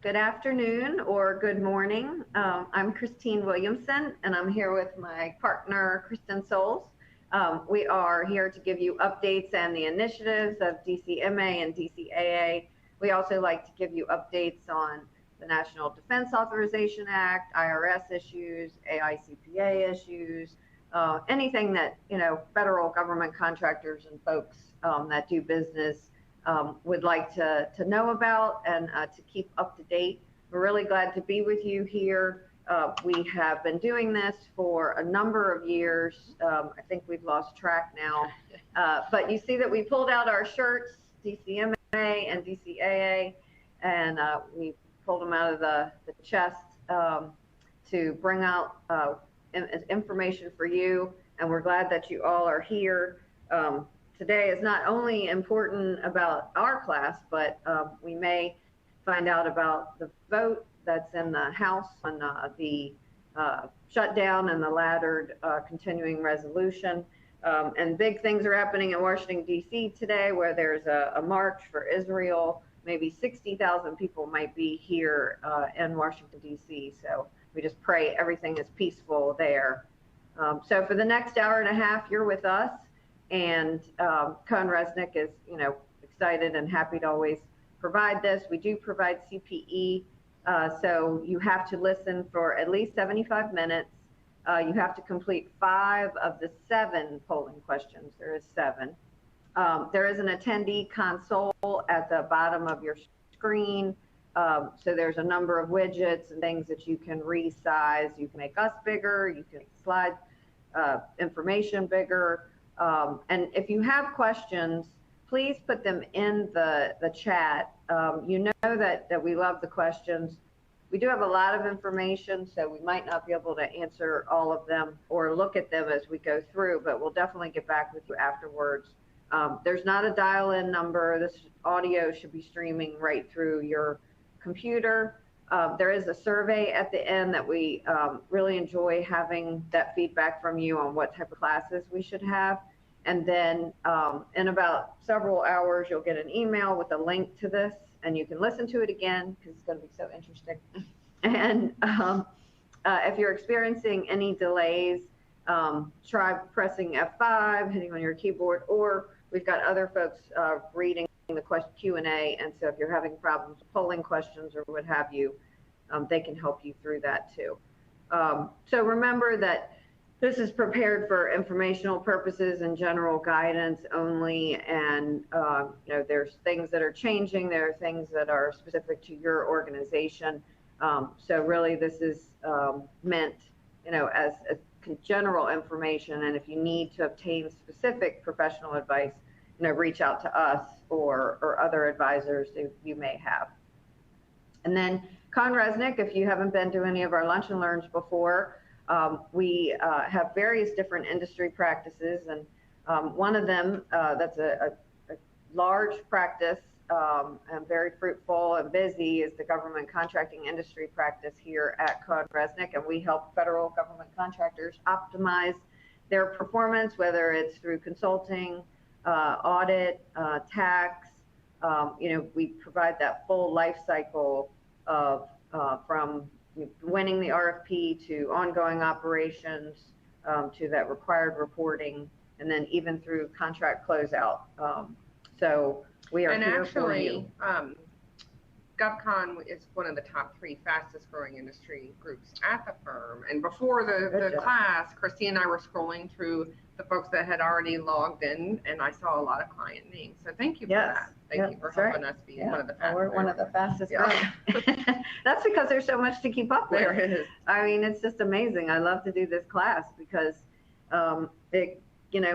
Good afternoon or good morning. I'm Christine Williamson, and I'm here with my partner, Kristen Souls. We are here to give you updates and the initiatives of DCMA and DCAA. We also like to give you updates on the National Defense Authorization Act, IRS issues, AICPA issues, anything that, federal government contractors and folks that do business would like to know about and to keep up to date. We're really glad to be with you here. We have been doing this for a number of years. I think we've lost track now, but you see that we pulled out our shirts, DCMA and DCAA, and we pulled them out of the chest to bring out information for you, and we're glad that you all are here. Today is not only important about our class, but we may find out about the vote that's in the House on the shutdown and the laddered continuing resolution. And big things are happening in Washington, D.C. today, where there's a march for Israel. Maybe 60,000 people might be here in Washington, D.C. So we just pray everything is peaceful there. So for the next hour and a half, you're with us. And Cohen Resnick is, excited and happy to always provide this. We do provide CPE, so you have to listen for at least 75 minutes. You have to complete 5 of the 7 polling questions. There is 7. There is an attendee console at the bottom of your screen. So there's a number of widgets and things that you can resize. You can make us bigger. You can slide information bigger. And if you have questions, please put them in the chat. You know that we love the questions. We do have a lot of information, so we might not be able to answer all of them or look at them as we go through, but we'll definitely get back with you afterwards. There's not a dial-in number. This audio should be streaming right through your computer. There is a survey at the end that we really enjoy having that feedback from you on what type of classes we should have. And then in about several hours, you'll get an email with a link to this, and you can listen to it again because it's going to be so interesting. And if you're experiencing any delays, try pressing F5, hitting on your keyboard, or we've got other folks reading the Q&A, and so if you're having problems with polling questions or what have you, they can help you through that too. So remember that this is prepared for informational purposes and general guidance only, and there's things that are changing, there are things that are specific to your organization. So really this is meant as a general information, and if you need to obtain specific professional advice, reach out to us or other advisors that you may have. And then Cohen Resnick, if you haven't been to any of our lunch and learns before, we have various different industry practices, and one of them that's a large practice and very fruitful and busy is the government contracting industry practice here at Cohen Resnick, and we help federal government contractors optimize their performance, whether it's through consulting, audit, tax. We provide that full life cycle of from winning the RFP to ongoing operations to that required reporting, and then even through contract closeout. So we are here for you. GovCon is one of the top 3 fastest growing industry groups at the firm. And before the class, Christine and I were scrolling through the folks that had already logged in, and I saw a lot of client names. So thank you for that. Thank you for helping us be one of the fastest. We're one of the fastest growing. That's because there's so much to keep up with. There is. I mean, it's just amazing. I love to do this class because it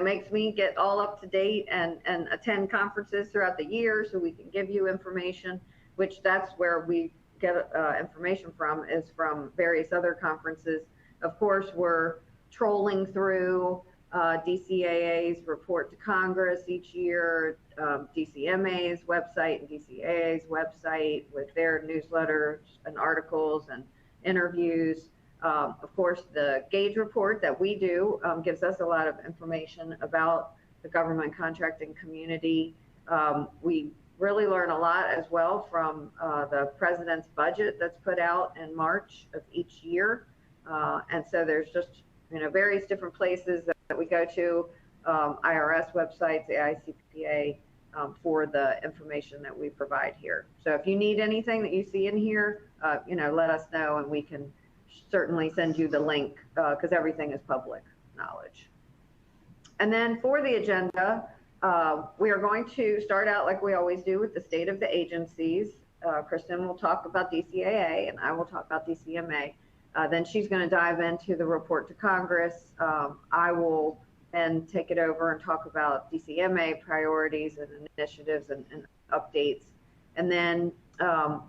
makes me get all up to date and attend conferences throughout the year so we can give you information, which that's where we get information from, is from various other conferences. Of course, we're trolling through DCAA's report to Congress each year, DCMA's website and DCAA's website with their newsletters and articles and interviews. Of course, the Gauge report that we do gives us a lot of information about the government contracting community. We really learn a lot as well from the president's budget that's put out in March of each year. And so there's just, various different places that we go to, IRS websites, the ICPA, for the information that we provide here. So if you need anything that you see in here, let us know, and we can certainly send you the link, because everything is public knowledge. And then for the agenda, we are going to start out like we always do with the state of the agencies. Kristen will talk about DCAA, and I will talk about DCMA. Then she's going to dive into the report to Congress. I will then take it over and talk about DCMA priorities and initiatives and updates. And then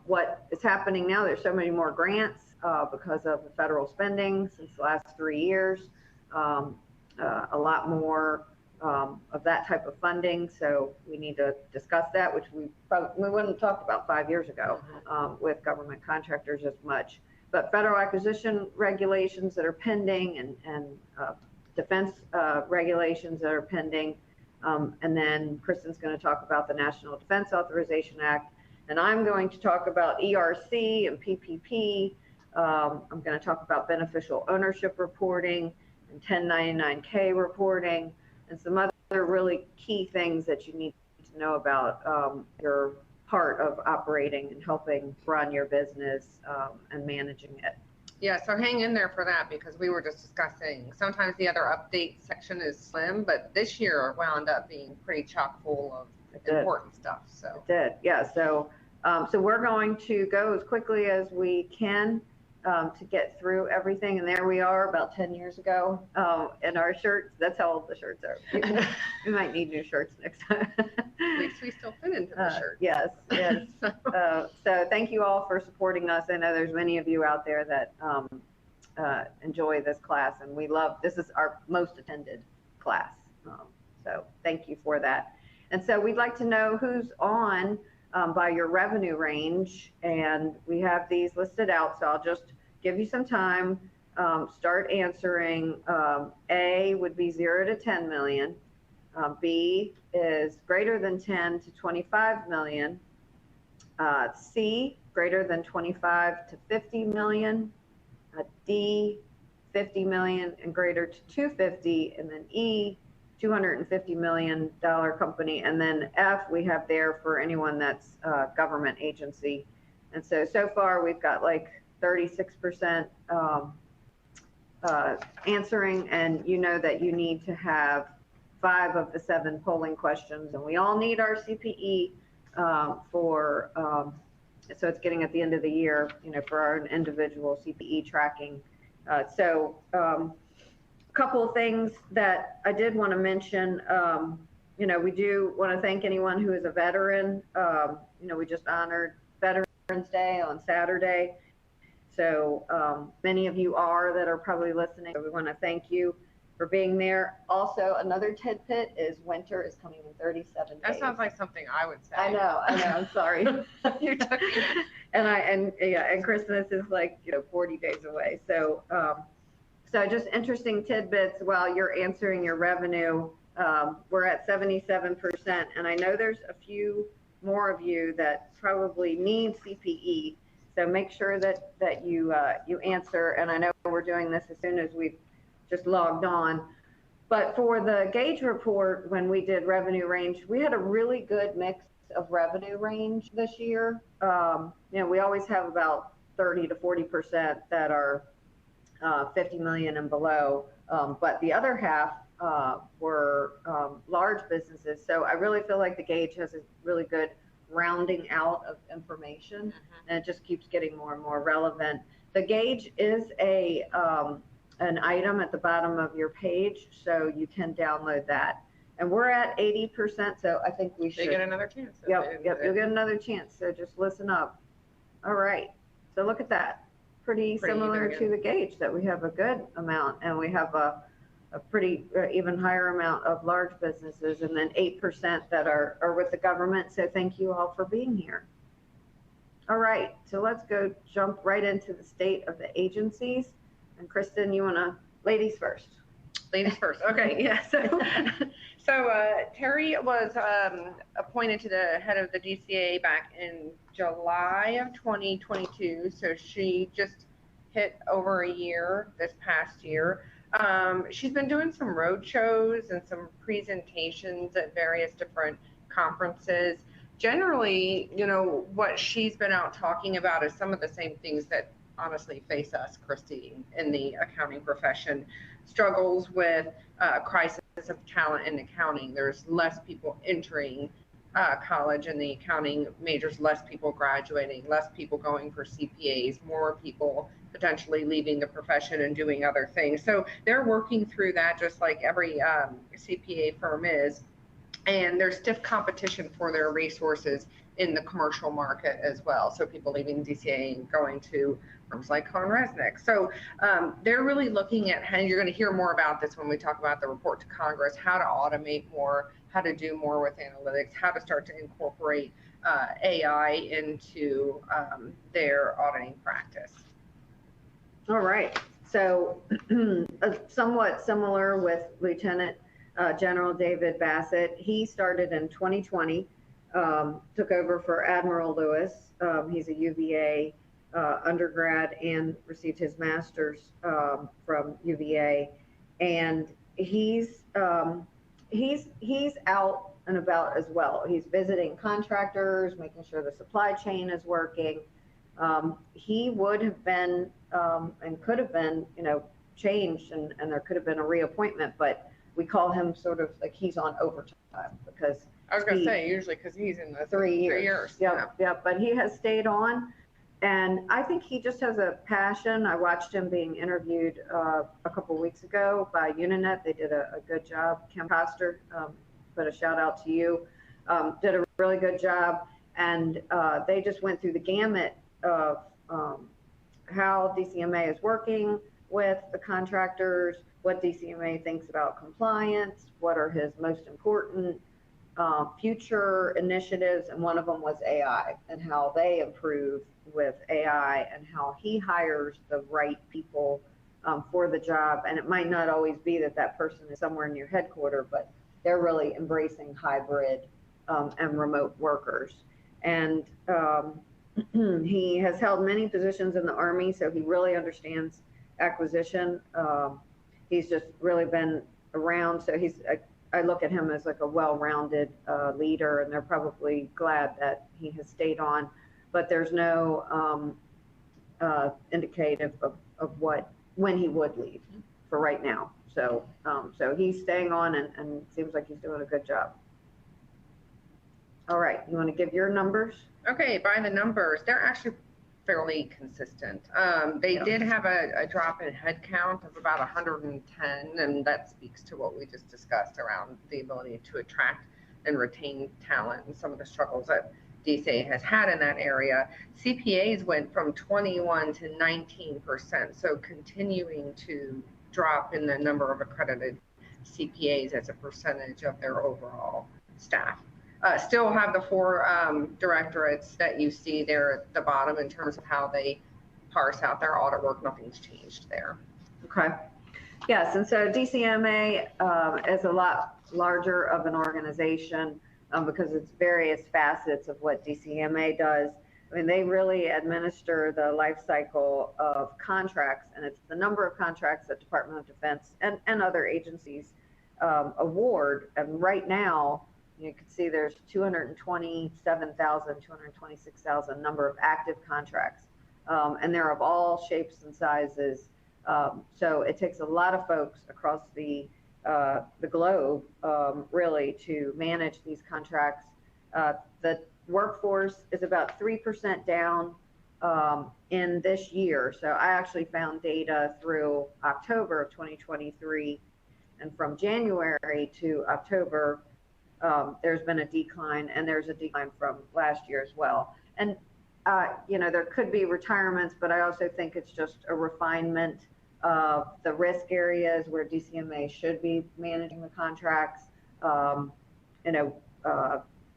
what is happening now, there's so many more grants because of the federal spending since the last 3 years. A lot more of that type of funding. So we need to discuss that, which we wouldn't talk about 5 years ago with government contractors as much. But federal acquisition regulations that are pending, and defense regulations that are pending. And then Kristen's going to talk about the National Defense Authorization Act. And I'm going to talk about ERC and PPP. I'm going to talk about beneficial ownership reporting and 1099-K reporting, and some other really key things that you need to know about your part of operating and helping run your business and managing it. Yeah, so hang in there for that, because we were just discussing, sometimes the other update section is slim, but this year wound up being pretty chock full of important stuff. So it did, yeah. So we're going to go as quickly as we can to get through everything. And there we are about 10 years ago in our shirts. That's how old the shirts are. We might need new shirts next time. At least we still fit into the shirt. Yes, yes. So thank you all for supporting us. I know there's many of you out there that enjoy this class, and this is our most attended class. So thank you for that. And so we'd like to know who's on by your revenue range, and we have these listed out. So I'll just give you some time, start answering. A would be 0 to 10 million. B is greater than 10 to 25 million. C, greater than 25 to 50 million. D, 50 million and greater to 250. And then E, $250 million company. And then F, we have there for anyone that's a government agency. And so far we've got like 36% answering, and you know that you need to have 5 of the 7 polling questions, and we all need our CPE so it's getting at the end of the year, for our individual CPE tracking. A couple of things that I did want to mention. We do want to thank anyone who is a veteran. We just honored Veterans Day on Saturday. So many of you that are probably listening. We want to thank you for being there. Also, another tidbit is winter is coming in 37 days. That sounds like something I would say. I know. I'm sorry. You took me. And Christmas is like 40 days away. So just interesting tidbits while you're answering your revenue. We're at 77%, and I know there's a few more of you that probably need CPE. So make sure that you answer. And I know we're doing this as soon as we've just logged on. But for the gauge report, when we did revenue range, we had a really good mix of revenue range this year. We always have about 30 to 40% that are 50 million and below. But the other half were large businesses. So I really feel like the gauge has a really good rounding out of information, and it just keeps getting more and more relevant. The gauge is an item at the bottom of your page, so you can download that. And we're at 80%, so I think we should. They get another chance. Yep, you'll get another chance. So just listen up. All right. So look at that. Pretty similar to the gauge, that we have a good amount, and we have a pretty even higher amount of large businesses, and then 8% that are with the government. So thank you all for being here. All right, so let's go jump right into the state of the agencies. And Kristen, you want to, ladies first. Ladies first. Okay, yeah. So Terry was appointed to the head of the DCAA back in July of 2022. So she just hit over a year this past year. She's been doing some road shows and some presentations at various different conferences. Generally, you know, what she's been out talking about is some of the same things that honestly face us, Christine, in the accounting profession. Struggles with crisis of talent in accounting. There's less people entering college in the accounting majors, less people graduating, less people going for CPAs, more people potentially leaving the profession and doing other things. So they're working through that just like every CPA firm is. And there's stiff competition for their resources in the commercial market as well. So people leaving DCAA and going to firms like ConResnick. So they're really looking at how, you're going to hear more about this when we talk about the report to Congress, how to automate more, how to do more with analytics, how to start to incorporate AI into their auditing practice. All right. So somewhat similar with Lieutenant General David Bassett. He started in 2020, took over for Admiral Lewis. He's a UVA undergrad and received his master's from UVA, and he's out and about as well. He's visiting contractors, making sure the supply chain is working. He would have been and could have been, you know, changed, and there could have been a reappointment, but we call him sort of like he's on overtime because I was going to say usually because he's in the 3 years. Yep, yeah. But he has stayed on, and I think he just has a passion. I watched him being interviewed a couple of weeks ago by Uninet. They did a good job. Kim Coster, put a shout out to you, did a really good job, and they just went through the gamut of how DCMA is working with the contractors, what DCMA thinks about compliance, what are his most important future initiatives, and one of them was AI and how they improve with AI and how he hires the right people for the job. And it might not always be that that person is somewhere near headquarters, but they're really embracing hybrid and remote workers. And he has held many positions in the Army, so he really understands acquisition. He's just really been around, so I look at him as like a well-rounded leader, and they're probably glad that he has stayed on, but there's no indicative of when he would leave for right now. So so he's staying on, and seems like he's doing a good job. All right, you want to give your numbers? Okay, by the numbers, they're actually fairly consistent. They did have a drop in headcount of about 110, and that speaks to what we just discussed around the ability to attract and retain talent and some of the struggles that DCAA has had in that area. CPAs went from 21 to 19%, so continuing to drop in the number of accredited CPAs as a percentage of their overall staff. Still have the 4 directorates that you see there at the bottom in terms of how they parse out their audit work. Nothing's changed there. Okay. Yes, and so DCMA is a lot larger of an organization because it's various facets of what DCMA does. I mean, they really administer the life cycle of contracts, and it's the number of contracts that Department of Defense and other agencies award. And right now, you can see there's 227,000, 226,000 number of active contracts, and they're of all shapes and sizes. So it takes a lot of folks across the globe, really, to manage these contracts. The workforce is about 3% down in this year. So I actually found data through October of 2023, and from January to October, there's been a decline, and there's a decline from last year as well. And, you know, there could be retirements, but I also think it's just a refinement of the risk areas where DCMA should be managing the contracts. You know,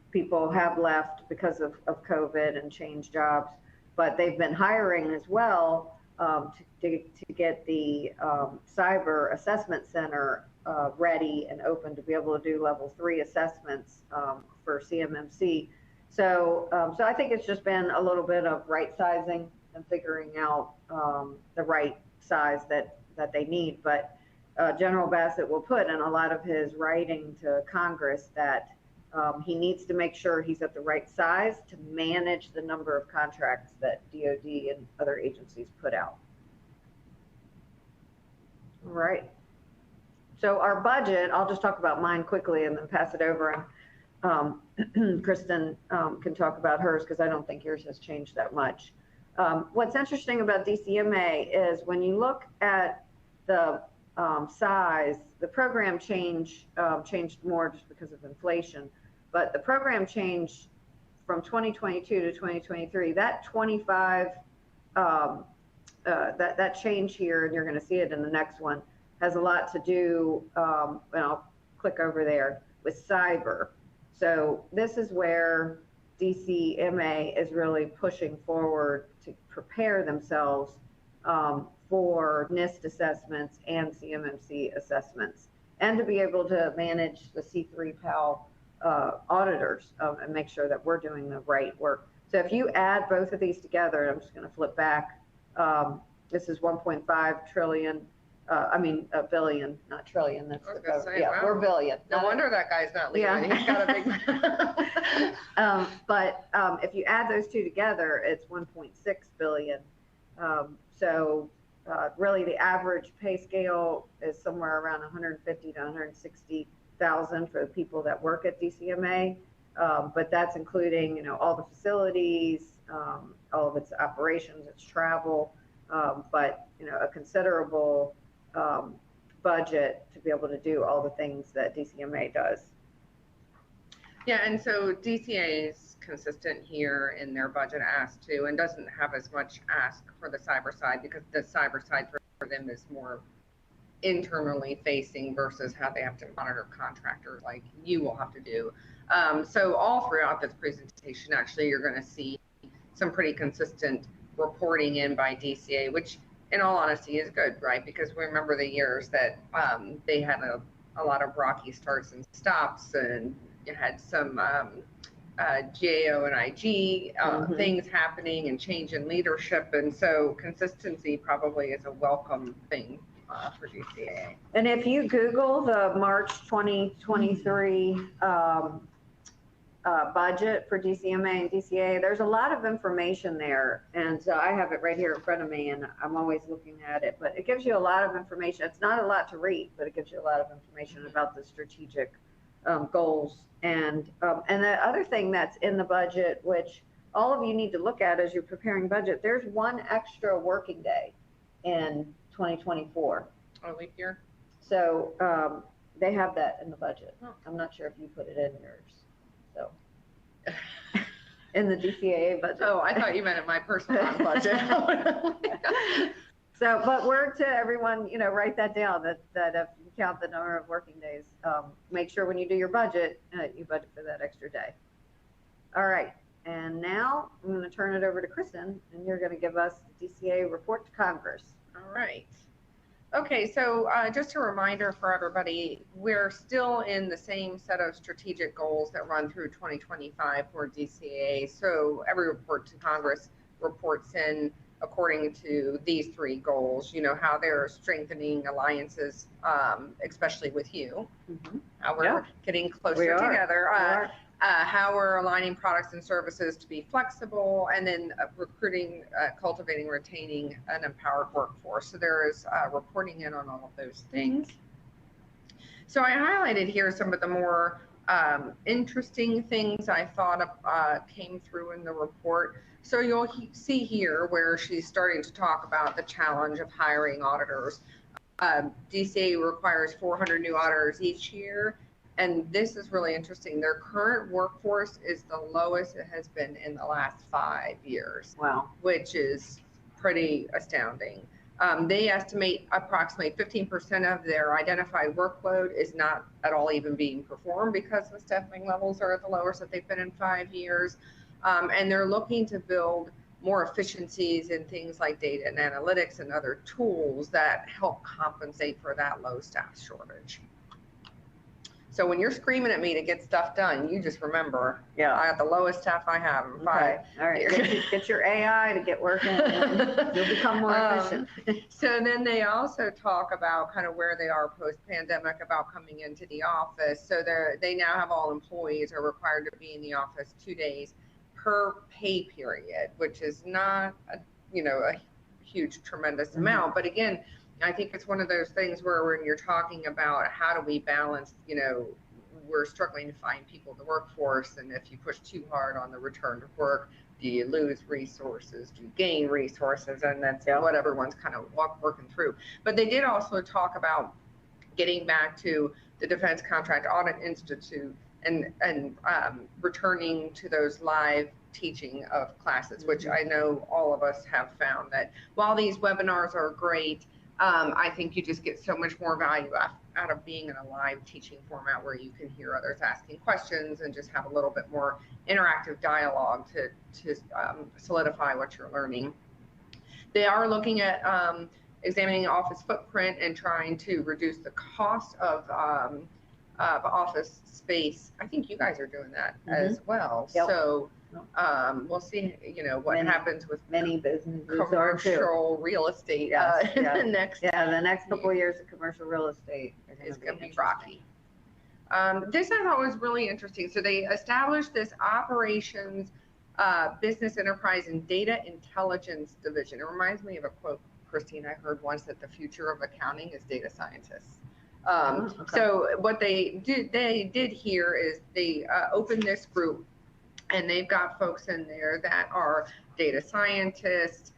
people have left because of COVID and changed jobs, but they've been hiring as well to get the cyber assessment center ready and open to be able to do level 3 assessments for CMMC. So I think it's just been a little bit of right sizing and figuring out the right size that they need. But General Bassett will put in a lot of his writing to Congress that he needs to make sure he's at the right size to manage the number of contracts that DoD and other agencies put out. All right. So our budget, I'll just talk about mine quickly and then pass it over, and Kristen can talk about hers because I don't think yours has changed that much. What's interesting about DCMA is when you look at the size, the program changed more just because of inflation, but the program changed from 2022 to 2023. That 25, that change here, and you're going to see it in the next one, has a lot to do, and I'll click over there, with cyber. So this is where DCMA is really pushing forward to prepare themselves for NIST assessments and CMMC assessments, and to be able to manage the C3 PAL auditors and make sure that we're doing the right work. So if you add both of these together, I'm just going to flip back. This is 1.5 trillion. A billion, not trillion. That's yeah, wow. We're billion. No wonder that guy's not leaving. Yeah. He's got a big. But if you add those two together, it's 1.6 billion. So really, the average pay scale is somewhere around 150 to 160,000 for the people that work at DCMA. But that's including, all the facilities, all of its operations, its travel, but a considerable budget to be able to do all the things that DCMA does. Yeah, and so DCA is consistent here in their budget ask too, and doesn't have as much ask for the cyber side, because the cyber side for them is more internally facing versus how they have to monitor contractors like you will have to do. So all throughout this presentation, actually, you're going to see some pretty consistent reporting in by DCA, which in all honesty is good, right? Because we remember the years that they had a lot of rocky starts and stops, and you had some GAO and IG things happening and change in leadership. And so consistency probably is a welcome thing for DCAA. And if you Google the March 2023 budget for DCMA and DCAA, there's a lot of information there. And so I have it right here in front of me, and I'm always looking at it, but it gives you a lot of information. It's not a lot to read, but it gives you a lot of information about the strategic goals. And the other thing that's in the budget, which all of you need to look at as you're preparing budget, there's one extra working day in 2024. Oh, leap year? So they have that in the budget. Oh. I'm not sure if you put it in yours. So in the DCAA budget. Oh, I thought you meant in my personal budget. So, but word to everyone, write that down, that if you count the number of working days, make sure when you do your budget, you budget for that extra day. All right. And now I'm going to turn it over to Kristen, and you're going to give us the DCAA report to Congress. All right. Okay, so just a reminder for everybody, we're still in the same set of strategic goals that run through 2025 for DCAA. So every report to Congress reports in according to these three goals, how they're strengthening alliances, especially with you, how we're getting closer together. How we're aligning products and services to be flexible, and then recruiting, cultivating, retaining an empowered workforce. So there is reporting in on all of those things. So I highlighted here some of the more interesting things I thought came through in the report. So you'll see here where she's starting to talk about the challenge of hiring auditors. DCAA requires 400 new auditors each year. And this is really interesting. Their current workforce is the lowest it has been in the last 5 years. Wow. Which is pretty astounding. They estimate approximately 15% of their identified workload is not at all even being performed because the staffing levels are at the lowest that they've been in 5 years. And they're looking to build more efficiencies in things like data and analytics and other tools that help compensate for that low staff shortage. So when you're screaming at me to get stuff done, you just remember, Yeah. I got the lowest staff I have in 5 Okay. All right. Get your AI to get working and you'll become more efficient. So then they also talk about kind of where they are post-pandemic about coming into the office. So they now have all employees are required to be in the office 2 days per pay period, which is not a huge, tremendous amount. But again, I think it's one of those things where when you're talking about how do we balance, we're struggling to find people in the workforce, and if you push too hard on the return to work, do you lose resources, do you gain resources, and that's what everyone's kind of working through. But they did also talk about getting back to the Defense Contract Audit Institute and returning to those live teaching of classes, which I know all of us have found that while these webinars are great, I think you just get so much more value out of being in a live teaching format where you can hear others asking questions and just have a little bit more interactive dialogue to solidify what you're learning. They are looking at examining office footprint and trying to reduce the cost of office space. I think you guys are doing that as well. Yep. So we'll see, what happens with many businesses commercial real estate. The next couple of years of commercial real estate is going to be rocky. This I thought was really interesting. So they established this operations, business enterprise, and data intelligence division. It reminds me of a quote, Christine, I heard once, that the future of accounting is data scientists. So what they did here is they opened this group, and they've got folks in there that are data scientists,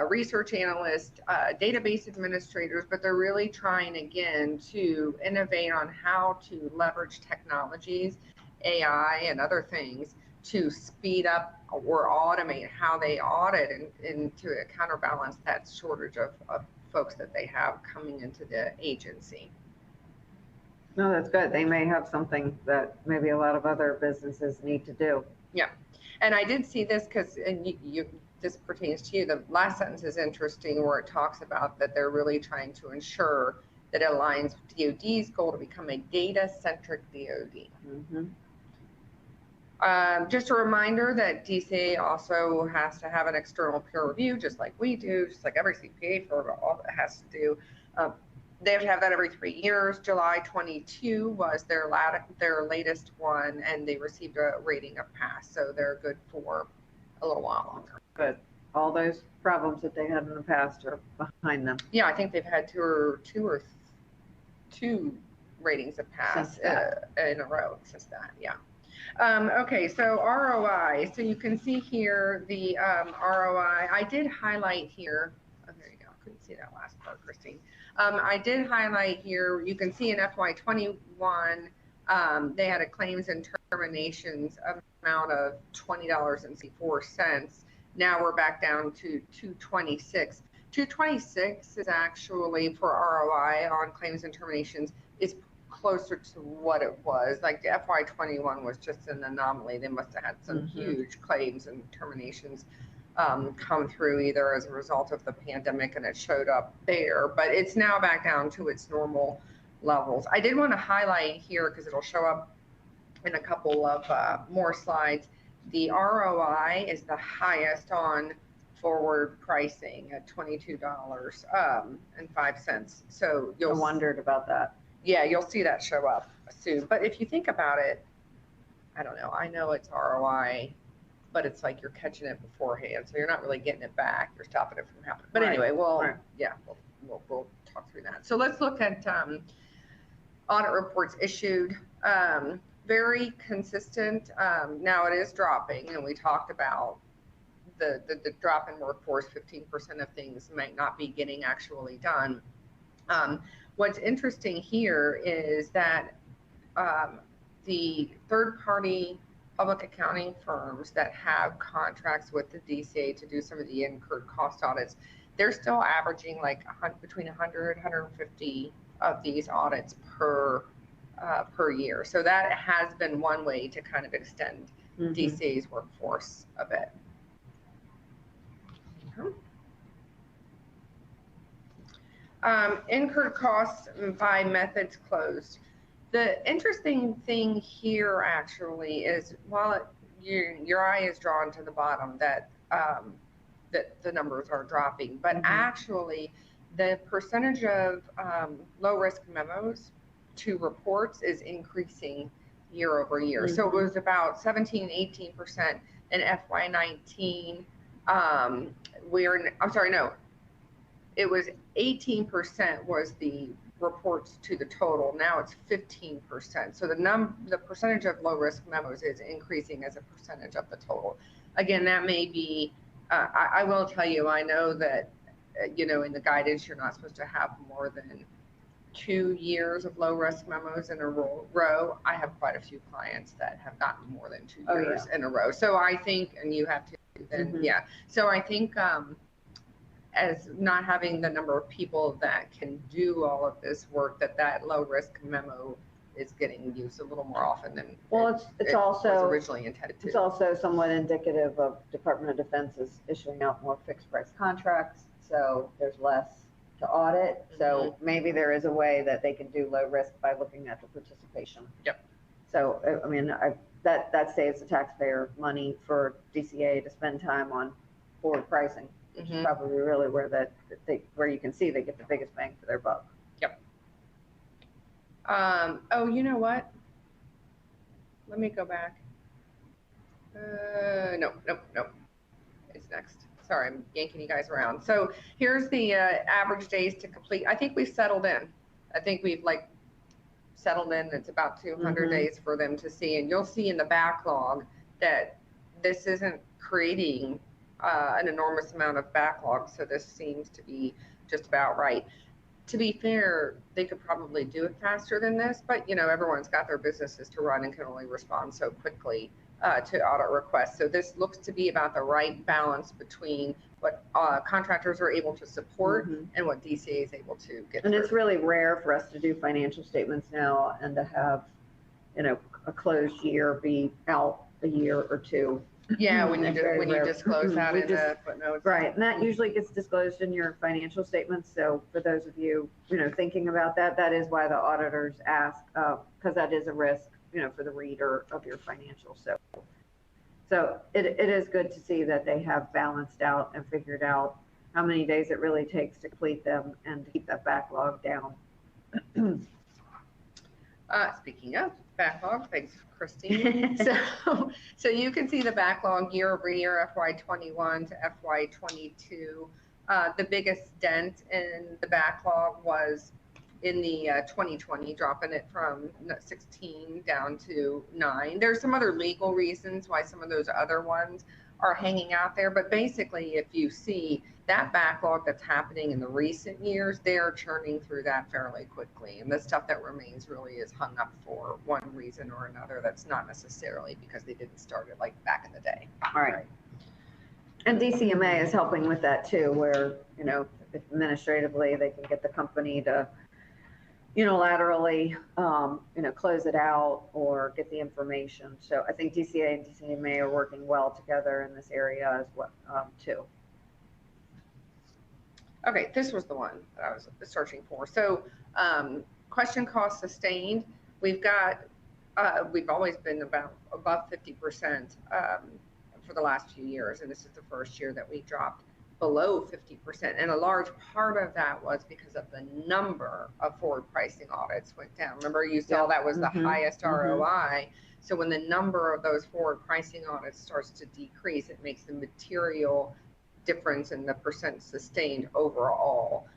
research analysts, database administrators, but they're really trying, again, to innovate on how to leverage technologies, AI and other things to speed up or automate how they audit and to counterbalance that shortage of folks that they have coming into the agency. No, that's good. They may have something that maybe a lot of other businesses need to do. Yeah. And I did see this because, and this pertains to you, the last sentence is interesting where it talks about that they're really trying to ensure that it aligns with DoD's goal to become a data-centric DoD. Just a reminder that DCAA also has to have an external peer review, just like we do, just like every CPA firm has to do. They have to have that every 3 years. July 22 was their latest one, and they received a rating of pass, so they're good for a little while longer. Good. All those problems that they had in the past are behind them. Yeah, I think they've had two ratings of pass in a row since that. Yeah. Okay, so ROI. So you can see here the ROI. I did highlight here. Oh, there you go. I couldn't see that last part, Christine. I did highlight here. You can see in FY21, they had a claims and terminations amount of $20.04. Now we're back down to $226. $226 is actually for ROI on claims and terminations is closer to what it was. Like the FY21 was just an anomaly. They must have had some huge claims and terminations come through either as a result of the pandemic and it showed up there, but it's now back down to its normal levels. I did want to highlight here because it'll show up in a couple of more slides. The ROI is the highest on forward pricing at $22.05. So I wondered about that. Yeah, you'll see that show up soon. But if you think about it, I don't know. I know it's ROI, but it's like you're catching it beforehand, so you're not really getting it back. You're stopping it from happening. But anyway, we'll talk through that. So let's look at audit reports issued. Very consistent. Now it is dropping, and we talked about the drop in workforce. 15% of things might not be getting actually done. What's interesting here is that the third-party public accounting firms that have contracts with the DCAA to do some of the incurred cost audits, they're still averaging like between 100, 150 of these audits per year. So that has been one way to kind of extend DCAA's workforce a bit. Incurred costs by methods closed. The interesting thing here actually is while your eye is drawn to the bottom that the numbers are dropping, but actually the percentage of low risk memos to reports is increasing year over year. So it was about 17, 18% in FY19. It was 18% was the reports to the total. Now it's 15%. So the percentage of low risk memos is increasing as a percentage of the total. Again, that may be, I will tell you, I know that, in the guidance, you're not supposed to have more than 2 years of low risk memos in a row. I have quite a few clients that have gotten more than 2 years in a row. So I think, and you have to, then So I think, as not having the number of people that can do all of this work, that low risk memo is getting used a little more often than it's also was originally intended to. It's also somewhat indicative of Department of Defense is issuing out more fixed price contracts, so there's less to audit. So maybe there is a way that they can do low risk by looking at the participation. Yep. So I mean, that saves the taxpayer money for DCA to spend time on forward pricing. Which is probably really where you can see they get the biggest bang for their buck. Yep. Oh, you know what? Let me go back. No. It's next. Sorry, I'm yanking you guys around. So here's the average days to complete. I think we've settled in. I think we've settled in. It's about 200 days for them to see. And you'll see in the backlog that this isn't creating an enormous amount of backlog, so this seems to be just about right. To be fair, they could probably do it faster than this, but everyone's got their businesses to run and can only respond so quickly to audit requests. So this looks to be about the right balance between what contractors are able to support and what DCA is able to get And through. it's really rare for us to do financial statements now and to have, a closed year be out a year or two. Yeah, when you disclose that in the footnotes. Right, and that usually gets disclosed in your financial statements. So for those of you, thinking about that, that is why the auditors ask, because that is a risk, for the reader of your financials. So it is good to see that they have balanced out and figured out how many days it really takes to complete them and to keep that backlog down. Speaking of backlog, thanks, Christine. So you can see the backlog year over year, FY21 to FY22. The biggest dent in the backlog was in the 2020, dropping it from 16 down to 9. There's some other legal reasons why some of those other ones are hanging out there, but basically if you see that backlog that's happening in the recent years, they're churning through that fairly quickly, and the stuff that remains really is hung up for one reason or another. That's not necessarily because they didn't start it like back in the day. All right. And DCMA is helping with that too, where if administratively they can get the company to unilaterally close it out or get the information. So I think DCA and DCMA are working well together in this area as well too. Okay, this was the one that I was searching for. So question cost sustained, we've always been about above 50% for the last few years, and this is the first year that we dropped below 50%, and a large part of that was because of the number of forward pricing audits went down. Remember, you saw that was the highest ROI. So when the number of those forward pricing audits starts to decrease, it makes the material difference in the percent sustained overall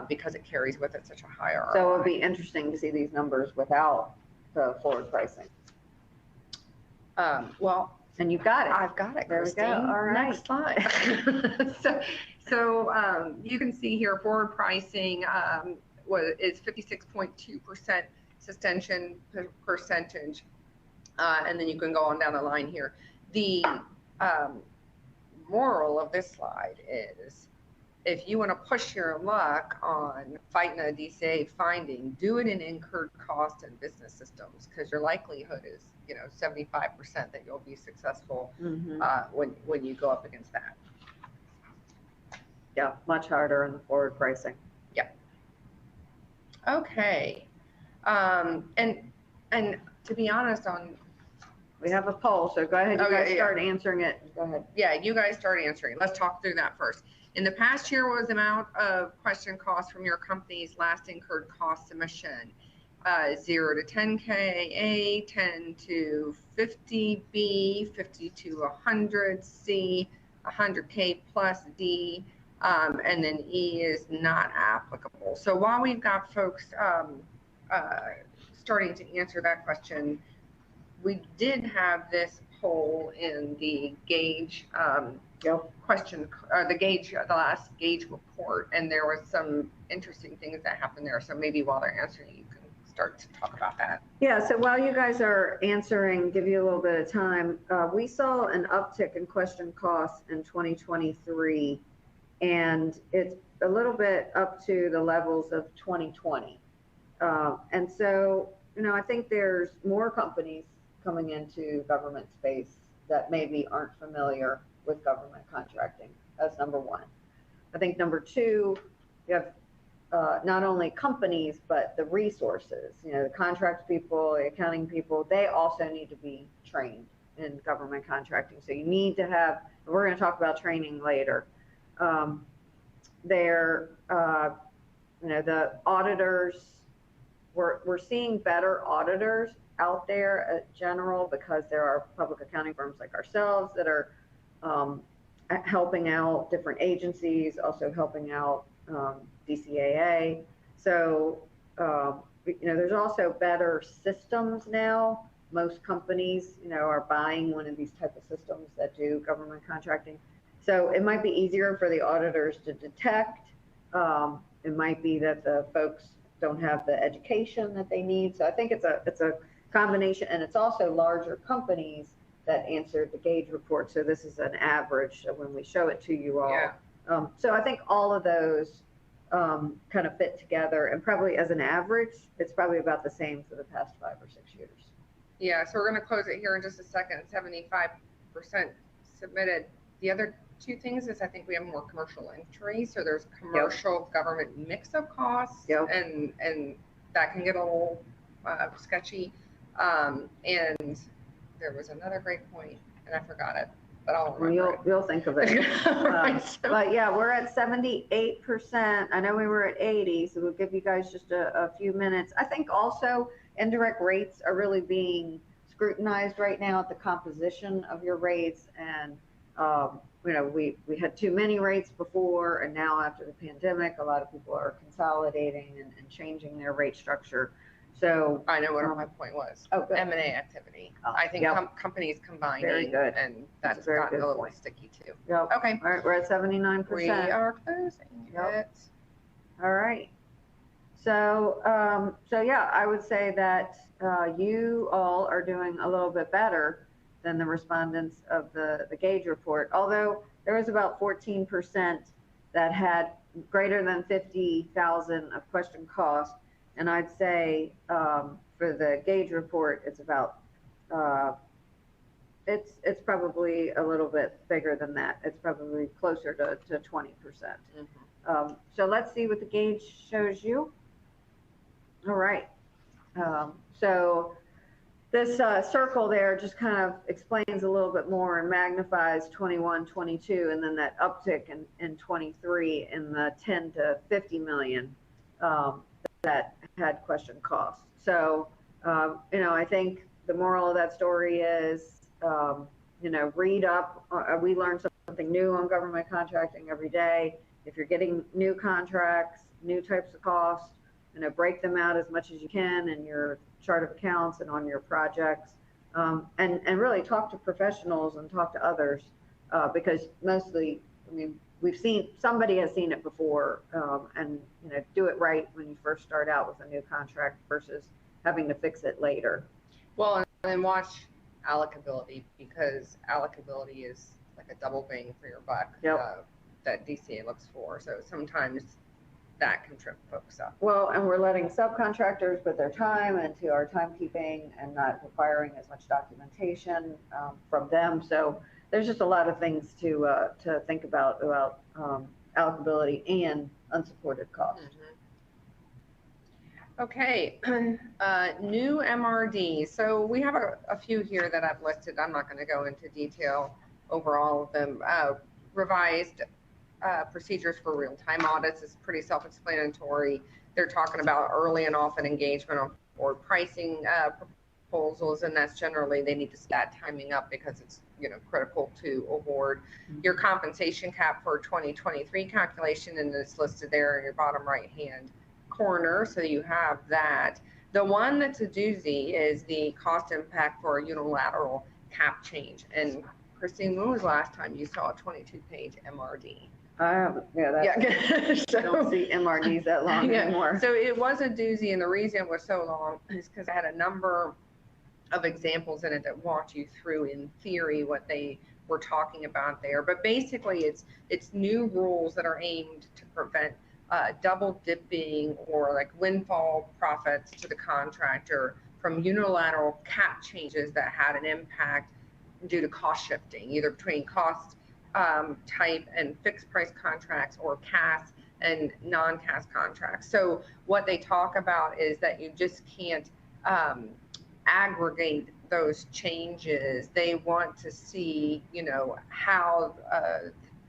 because it carries with it such a high ROI. So it'll be interesting to see these numbers without the forward pricing. Well, and you've got it. I've got it, there Christine. We go. All right. Next slide. so you can see here forward pricing is 56.2% suspension percentage, and then you can go on down the line here. The moral of this slide is, if you want to push your luck on fighting a DCA finding, do it in incurred cost and business systems, because your likelihood is 75% that you'll be successful when you go up against that. Yeah, much harder in the forward pricing. Yeah. Okay. And to be honest, we have a poll, so go ahead, you guys start answering it. Go ahead. Yeah, you guys start answering. Let's talk through that first. In the past year, what was the amount of question costs from your company's last incurred cost submission? 0 to 10K A, 10 to 50 B, 50 to 100 C, 100K plus D, and then E is not applicable. So while we've got folks starting to answer that question, we did have this poll in the gauge question, the last gauge report, and there was some interesting things that happened there. So maybe while they're answering, you can start to talk about that. Yeah, so while you guys are answering, give you a little bit of time, we saw an uptick in question costs in 2023, and it's a little bit up to the levels of 2020. And so, you know, I think there's more companies coming into government space that maybe aren't familiar with government contracting. That's number one. I think number two, you have not only companies, but the resources, you know, the contract people, the accounting people, they also need to be trained in government contracting. So you need to have, we're going to talk about training later. You know, the auditors, we're seeing better auditors out there at general, because there are public accounting firms like ourselves that are helping out different agencies, also helping out DCAA. So, you know, there's also better systems now. Most companies, you know, are buying one of these type of systems that do government contracting. So it might be easier for the auditors to detect. It might be that the folks don't have the education that they need. So I think it's a combination, and it's also larger companies that answered the gauge report. So this is an average when we show it to you all. Yeah. So I think all of those kind of fit together, and probably as an average, it's probably about the same for the past 5 or 6 years. Yeah, so we're going to close it here in just a second. 75% submitted. The other two things is I think we have more commercial entry. So there's commercial government mix of costs, and that can get a little sketchy. And there was another great point, and I forgot it, but I'll remember it. You'll think of it. But yeah, we're at 78%. I know we were at 80, so we'll give you guys just a few minutes. I think also indirect rates are really being scrutinized right now at the composition of your rates. And, you know, we had too many rates before, and now after the pandemic, a lot of people are consolidating and changing their rate structure. So I know what my point was. Oh, good. M&A activity. I think companies combining, and that's gotten a little sticky too. Yep. Okay. All right, we're at 79%. We are closing it. All right. So, so yeah, I would say that you all are doing a little bit better than the respondents of the gauge report, although there was about 14% that had greater than 50,000 of question cost. And I'd say for the gauge report, it's about, it's probably a little bit bigger than that. It's probably closer to 20%. Mm-hmm. So let's see what the gauge shows you. All right. So this circle there just kind of explains a little bit more and magnifies 21, 22, and then that uptick in 23 in the 10 to 50 million that had question costs. So, you know, I think the moral of that story is, you know, read up. We learn something new on government contracting every day. If you're getting new contracts, new types of costs, you know, break them out as much as you can in your chart of accounts and on your projects, and really talk to professionals and talk to others, because mostly, I mean, somebody has seen it before, and, you know, do it right when you first start out with a new contract versus having to fix it later. Well, and then watch allocability, because allocability is like a double bang for your buck. That DCA looks for. So sometimes that can trip folks up. Well, and we're letting subcontractors put their time into our timekeeping and not requiring as much documentation from them. So there's just a lot of things to think about allocability and unsupported costs. Okay, new MRD. So we have a few here that I've listed. I'm not going to go into detail over all of them. Revised procedures for real-time audits is pretty self-explanatory. They're talking about early and often engagement or pricing proposals, and that's generally they need to set timing up because it's critical to award. Your compensation cap for 2023 calculation, and it's listed there in your bottom right-hand corner, so you have that. The one that's a doozy is the cost impact for a unilateral cap change. And Christine, when was the last time you saw a 22-page MRD? So, don't see MRDs that long anymore. So it was a doozy, and the reason it was so long is because I had a number of examples in it that walked you through in theory what they were talking about there. But basically it's new rules that are aimed to prevent double dipping or like windfall profits to the contractor from unilateral cap changes that had an impact due to cost shifting, either between cost type and fixed price contracts or CAS and non-CAS contracts. So what they talk about is that you just can't aggregate those changes. They want to see, how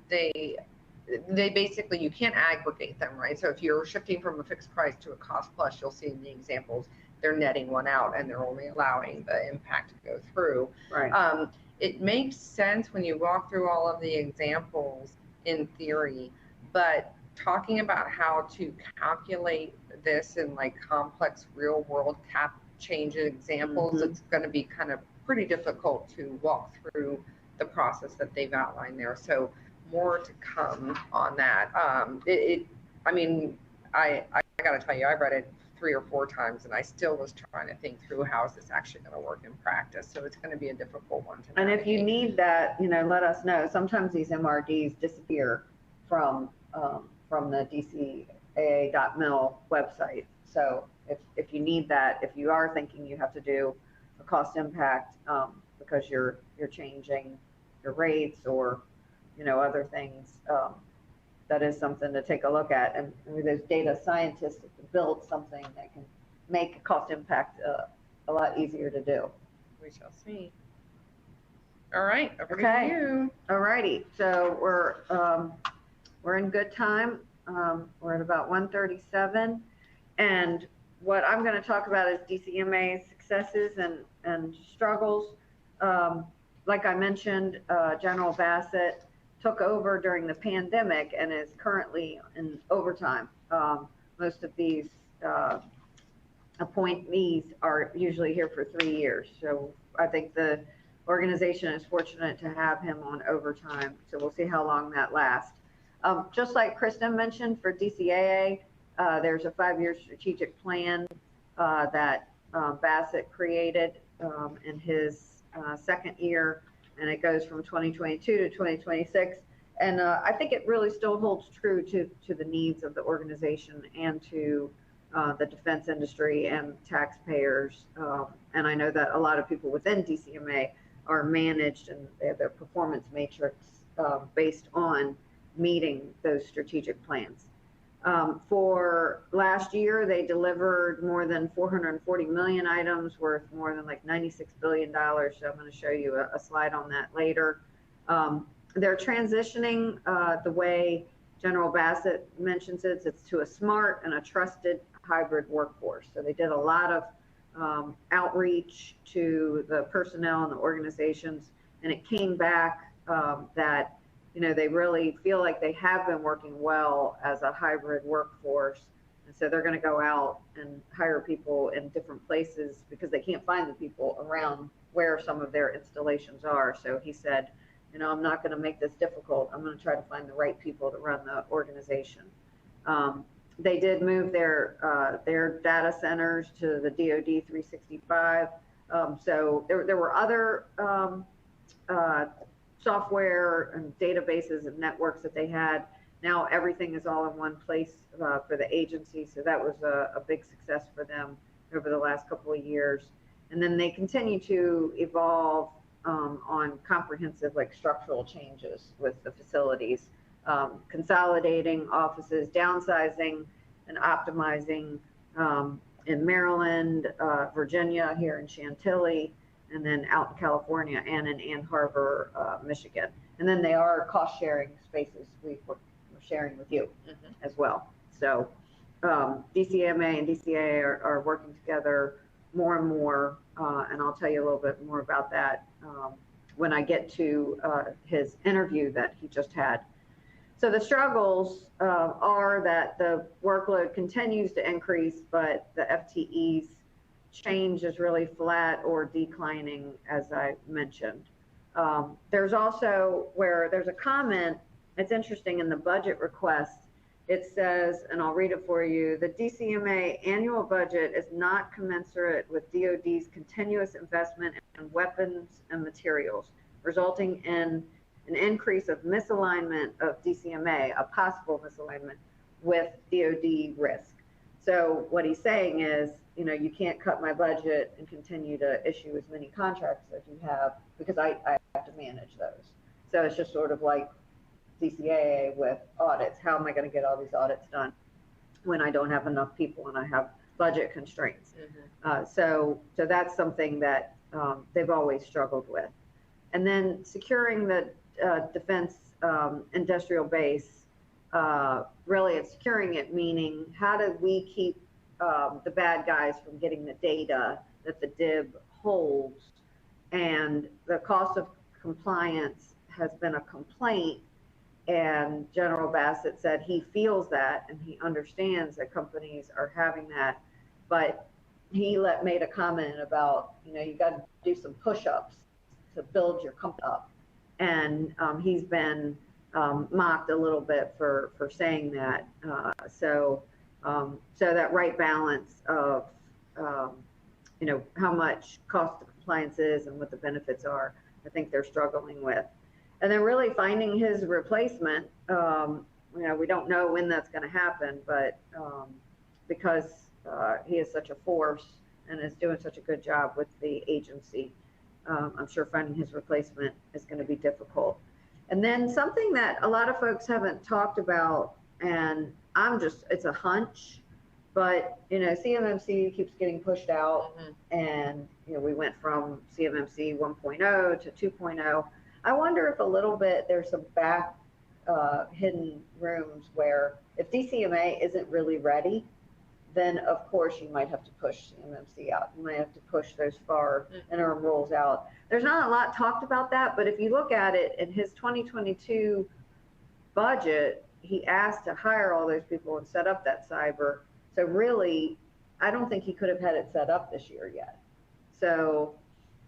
they basically, you can't aggregate them, right? So if you're shifting from a fixed price to a cost plus, you'll see in the examples, they're netting one out and they're only allowing the impact to go through. Right. It makes sense when you walk through all of the examples in theory, but talking about how to calculate this in like complex real world cap change examples, it's going to be kind of pretty difficult to walk through the process that they've outlined there. So more to come on that. I mean, I got to tell you, I read it 3 or 4 times and I still was trying to think through how is this actually going to work in practice. So it's going to be a difficult one to navigate. And if you need that, let us know. Sometimes these MRDs disappear from the DCAA.mil website. So if you need that, if you are thinking you have to do a cost impact because you're changing your rates or other things, that is something to take a look at. And there's data scientists to build something that can make a cost impact a lot easier to do. We shall see. All right, over to you. All righty, so we're in good time. We're at about 1:37, and what I'm going to talk about is DCMA successes and struggles. Like I mentioned, General Bassett took over during the pandemic and is currently in overtime. Most of these appointees are usually here for 3 years. So I think the organization is fortunate to have him on overtime. So we'll see how long that lasts. Just like Kristen mentioned for DCAA, there's a 5-year strategic plan that Bassett created in his second year, and it goes from 2022 to 2026. And I think it really still holds true to the needs of the organization and to the defense industry and taxpayers. And I know that a lot of people within DCMA are managed and they have their performance matrix based on meeting those strategic plans. For last year, they delivered more than 440 million items worth more than like $96 billion. So I'm going to show you a slide on that later. They're transitioning the way General Bassett mentions it. It's to a smart and a trusted hybrid workforce. So they did a lot of outreach to the personnel and the organizations, and it came back that they really feel like they have been working well as a hybrid workforce. And so they're going to go out and hire people in different places because they can't find the people around where some of their installations are. So he said, I'm not going to make this difficult. I'm going to try to find the right people to run the organization. They did move their data centers to the DoD 365. So there were other software and databases and networks that they had. Now everything is all in one place for the agency. So that was a big success for them over the last couple of years. And then they continue to evolve on comprehensive structural changes with the facilities, consolidating offices, downsizing and optimizing in Maryland, Virginia, here in Chantilly, and then out in California and in Ann Arbor, Michigan. And then they are cost sharing spaces we're sharing with you as well. So DCMA and DCAA are working together more and more, and I'll tell you a little bit more about that when I get to his interview that he just had. So the struggles are that the workload continues to increase, but the FTEs change is really flat or declining, as I mentioned. There's also where there's a comment, it's interesting in the budget request, it says, and I'll read it for you, the DCMA annual budget is not commensurate with DoD's continuous investment in weapons and materials, resulting in an increase of misalignment of DCMA, a possible misalignment with DoD risk. So what he's saying is, you know, you can't cut my budget and continue to issue as many contracts as you have because I have to manage those. So it's just sort of like DCAA with audits. How am I going to get all these audits done when I don't have enough people and I have budget constraints? So that's something that they've always struggled with. And then securing the defense industrial base, really it's securing it, meaning how do we keep the bad guys from getting the data that the DIB holds? And the cost of compliance has been a complaint, and General Bassett said he feels that and he understands that companies are having that, but he made a comment about, you know, you got to do some push-ups to build your company up. And he's been mocked a little bit for saying that. So that right balance of, you know, how much cost of compliance is and what the benefits are, I think they're struggling with. And then really finding his replacement, you know, we don't know when that's going to happen, but because he is such a force and is doing such a good job with the agency, I'm sure finding his replacement is going to be difficult. And then something that a lot of folks haven't talked about, and it's a hunch, but, you know, CMMC keeps getting pushed out, and, you know, we went from CMMC 1.0 to 2.0. I wonder if a little bit there's some back hidden rooms where if DCMA isn't really ready, then of course you might have to push CMMC out. You might have to push those FAR interim rules out. There's not a lot talked about that, but if you look at it in his 2022 budget, he asked to hire all those people and set up that cyber. So really, I don't think he could have had it set up this year yet. So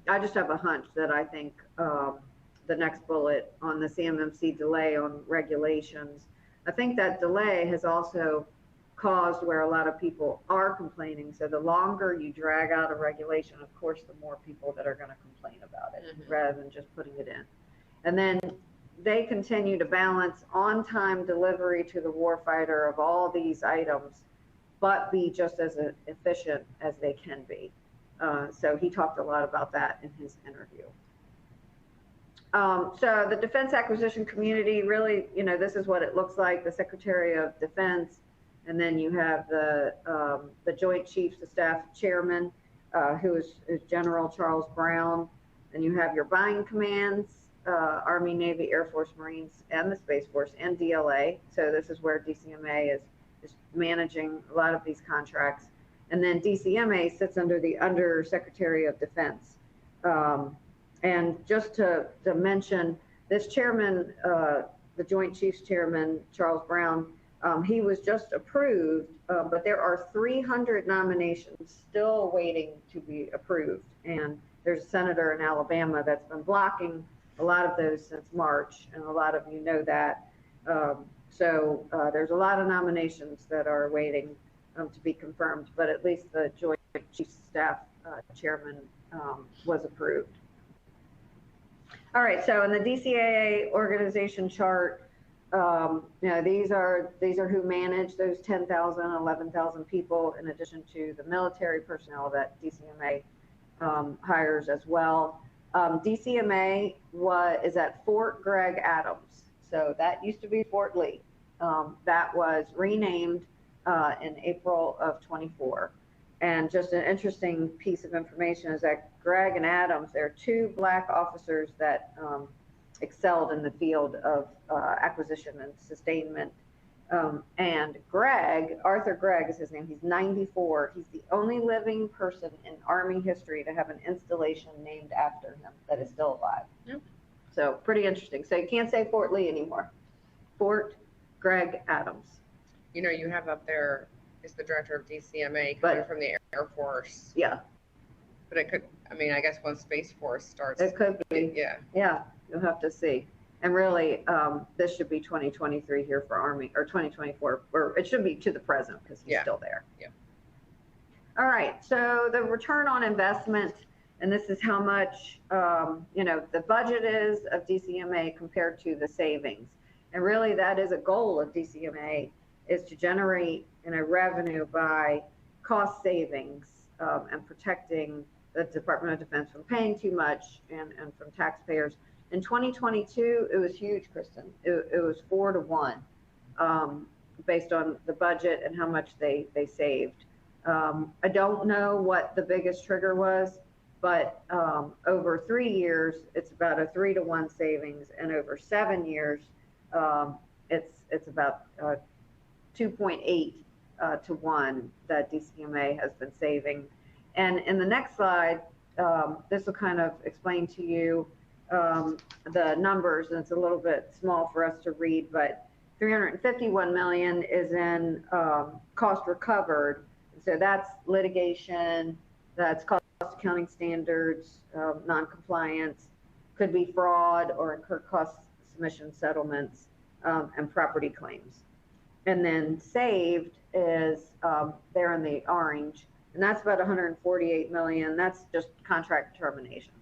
I just have a hunch that I think the next bullet on the CMMC delay on regulations, I think that delay has also caused where a lot of people are complaining. So the longer you drag out a regulation, of course, the more people that are going to complain about it rather than just putting it in. And then they continue to balance on-time delivery to the warfighter of all these items, but be just as efficient as they can be. So he talked a lot about that in his interview. So the defense acquisition community, really, you know, this is what it looks like. The Secretary of Defense, and then you have the Joint Chiefs of Staff Chairman, who is General Charles Brown, and you have your buying commands, Army, Navy, Air Force, Marines, and the Space Force, and DLA. So this is where DCMA is managing a lot of these contracts. And then DCMA sits under the Undersecretary of Defense. And just to mention, this chairman, the Joint Chiefs Chairman, Charles Brown, he was just approved, but there are 300 nominations still waiting to be approved. And there's a senator in Alabama that's been blocking a lot of those since March, and a lot of you know that. So there's a lot of nominations that are waiting to be confirmed, but at least the Joint Chiefs of Staff Chairman was approved. All right, so in the DCAA organization chart, you know, these are who manage those 10,000, 11,000 people, in addition to the military personnel that DCMA hires as well. DCMA is at Fort Greg Adams. So that used to be Fort Lee. That was renamed in April of 24. And just an interesting piece of information is that Greg and Adams, they're two Black officers that excelled in the field of acquisition and sustainment. And Greg, Arthur Gregg is his name, he's 94. He's the only living person in Army history to have an installation named after him that is still alive. Yep. So pretty interesting. So you can't say Fort Lee anymore. Fort Greg Adams. You know, you have up there is the director of DCMA coming from the Air Force. Yeah. But it could, I mean, I guess once Space Force starts. It could be. Yeah. Yeah, you'll have to see. And really, this should be 2023 here for Army, or 2024, or it should be to the present because he's still there. Yeah. All right, so the return on investment, and this is how much, you know, the budget is of DCMA compared to the savings. And really that is a goal of DCMA, is to generate, you know, revenue by cost savings and protecting the Department of Defense from paying too much and from taxpayers. In 2022, it was huge, Kristen. It was 4 to 1 based on the budget and how much they saved. I don't know what the biggest trigger was, but over 3 years, it's about a 3 to 1 savings, and over 7 years, it's about 2.8 to 1 that DCMA has been saving. And in the next slide, this will kind of explain to you the numbers, and it's a little bit small for us to read, but 351 million is in cost recovered. So that's litigation, that's cost accounting standards, non-compliance, could be fraud or incurred cost submission settlements, and property claims. And then saved is there in the orange, and that's about 148 million. That's just contract terminations.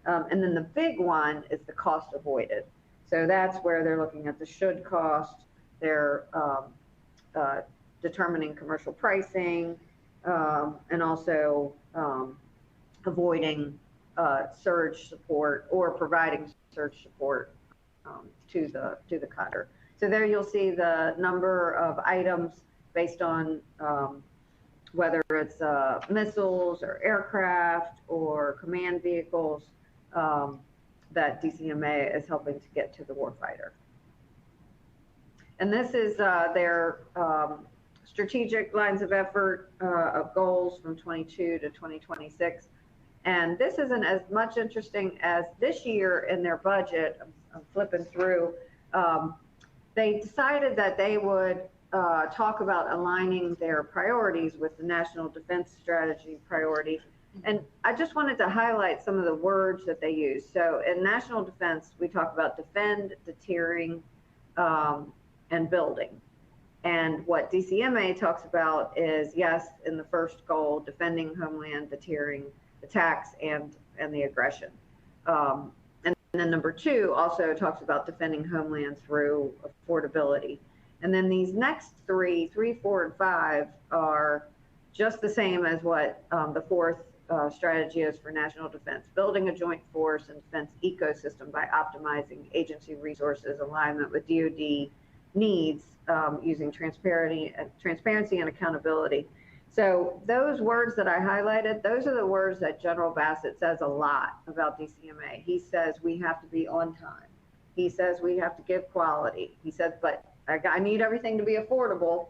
And then the big one is the cost avoided. So that's where they're looking at the should cost, they're determining commercial pricing, and also avoiding surge support or providing surge support to the cutter. So there you'll see the number of items based on whether it's missiles or aircraft or command vehicles that DCMA is helping to get to the warfighter. And this is their strategic lines of effort of goals from 22 to 2026. And this isn't as much interesting as this year in their budget. I'm flipping through. They decided that they would talk about aligning their priorities with the National Defense Strategy priority. And I just wanted to highlight some of the words that they use. So in national defense, we talk about defend, deterring, and building. And what DCMA talks about is, yes, in the first goal, defending homeland, deterring attacks and the aggression. And then number 2 also talks about defending homeland through affordability. And then these next 3, 4, and 5 are just the same as what the 4th strategy is for national defense, building a joint force and defense ecosystem by optimizing agency resources, alignment with DoD needs, using transparency and accountability. So those words that I highlighted, those are the words that General Bassett says a lot about DCMA. He says we have to be on time. He says we have to give quality. He says, but I need everything to be affordable.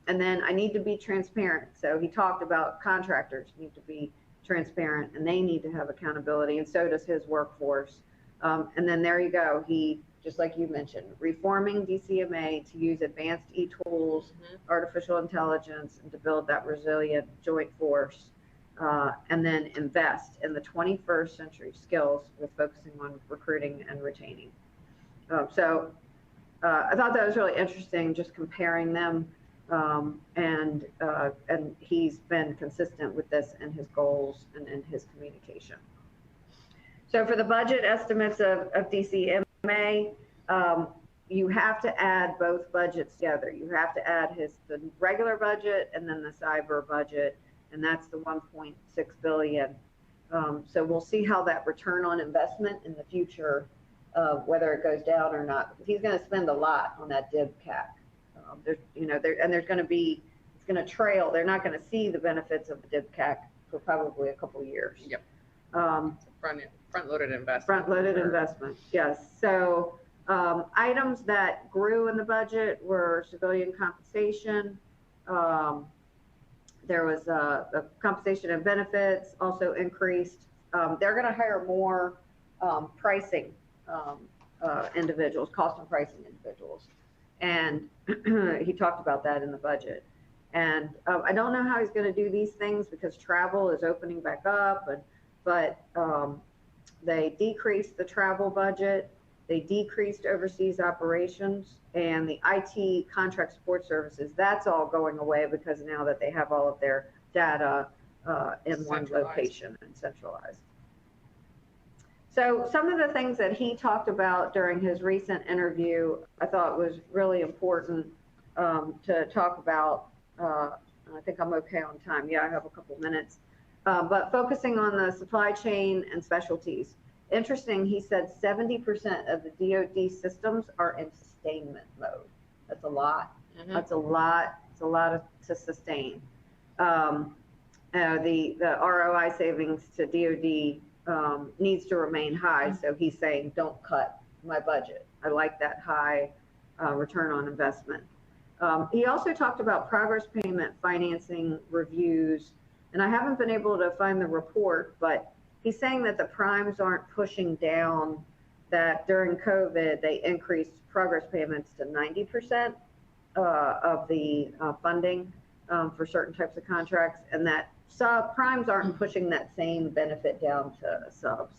And then I need to be transparent. So he talked about contractors need to be transparent and they need to have accountability, and so does his workforce. And then there you go. He, just like you mentioned, reforming DCMA to use advanced e-tools, artificial intelligence, and to build that resilient joint force. And then invest in the 21st century skills with focusing on recruiting and retaining. So I thought that was really interesting, just comparing them. And he's been consistent with this in his goals and in his communication. So for the budget estimates of DCMA, you have to add both budgets together. You have to add the regular budget and then the cyber budget, and that's the 1.6 billion. So we'll see how that return on investment in the future, whether it goes down or not, because he's going to spend a lot on that DIB CAC. There's going to be it's going to trail. They're not going to see the benefits of the DCAA for probably a couple years. Yep. It's a front-loaded investment. Front-loaded investment, yes. So items that grew in the budget were civilian compensation. There was the compensation and benefits also increased. They're going to hire more pricing individuals, cost and pricing individuals. And he talked about that in the budget. And I don't know how he's going to do these things because travel is opening back up, but they decreased the travel budget. They decreased overseas operations, and the IT contract support services, that's all going away because now that they have all of their data in one location and centralized. So some of the things that he talked about during his recent interview, I thought was really important to talk about. I think I'm okay on time. Yeah, I have a couple minutes. But focusing on the supply chain and specialties. Interesting, he said 70% of the DoD systems are in sustainment mode. That's a lot. Mm-hmm. That's a lot. It's a lot to sustain. The ROI savings to DoD needs to remain high. So he's saying, don't cut my budget. I like that high return on investment. He also talked about progress payment financing reviews. And I haven't been able to find the report, but he's saying that the primes aren't pushing down, that during COVID, they increased progress payments to 90% of the funding for certain types of contracts, and that primes aren't pushing that same benefit down to subs.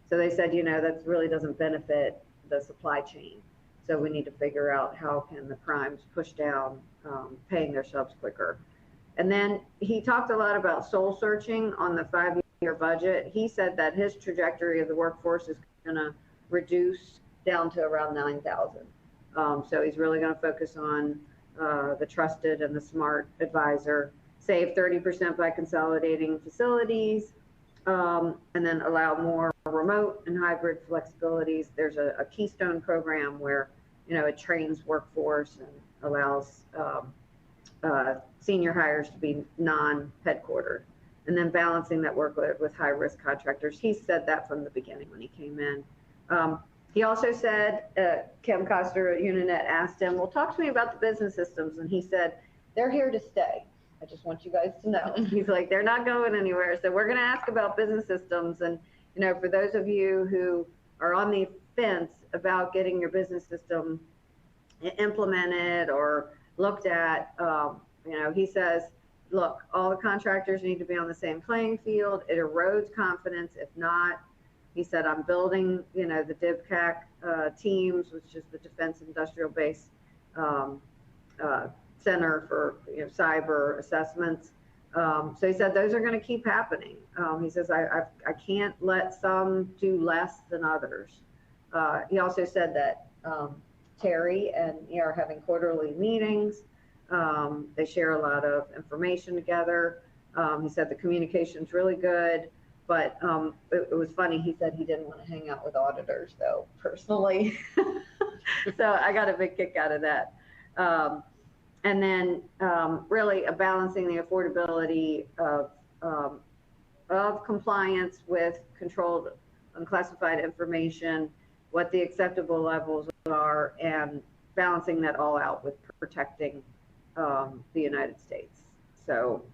So they said, you know, that really doesn't benefit the supply chain. So we need to figure out how can the primes push down paying their subs quicker. And then he talked a lot about soul searching on the 5-year budget. He said that his trajectory of the workforce is going to reduce down to around 9,000. So he's really going to focus on the trusted and the smart advisor, save 30% by consolidating facilities, and then allow more remote and hybrid flexibilities. There's a Keystone program where, you know, it trains workforce and allows senior hires to be non-headquartered, and then balancing that workload with high-risk contractors. He said that from the beginning when he came in. He also said, Kim Coster at Uninet asked him, well, talk to me about the business systems. And he said, they're here to stay. I just want you guys to know. He's like, they're not going anywhere. So we're going to ask about business systems. And, you know, for those of you who are on the fence about getting your business system implemented or looked at, you know, he says, look, all the contractors need to be on the same playing field. It erodes confidence. If not, he said, I'm building, you know, the DCAA teams, which is the Defense Industrial Base Center for, you know, cyber assessments. So he said those are going to keep happening. He says, I can't let some do less than others. He also said that Terry and he are having quarterly meetings. They share a lot of information together. He said the communication's really good, but it was funny. He said he didn't want to hang out with auditors, though, personally. So I got a big kick out of that. And then really balancing the affordability of compliance with controlled unclassified information, what the acceptable levels are, and balancing that all out with protecting the United States. So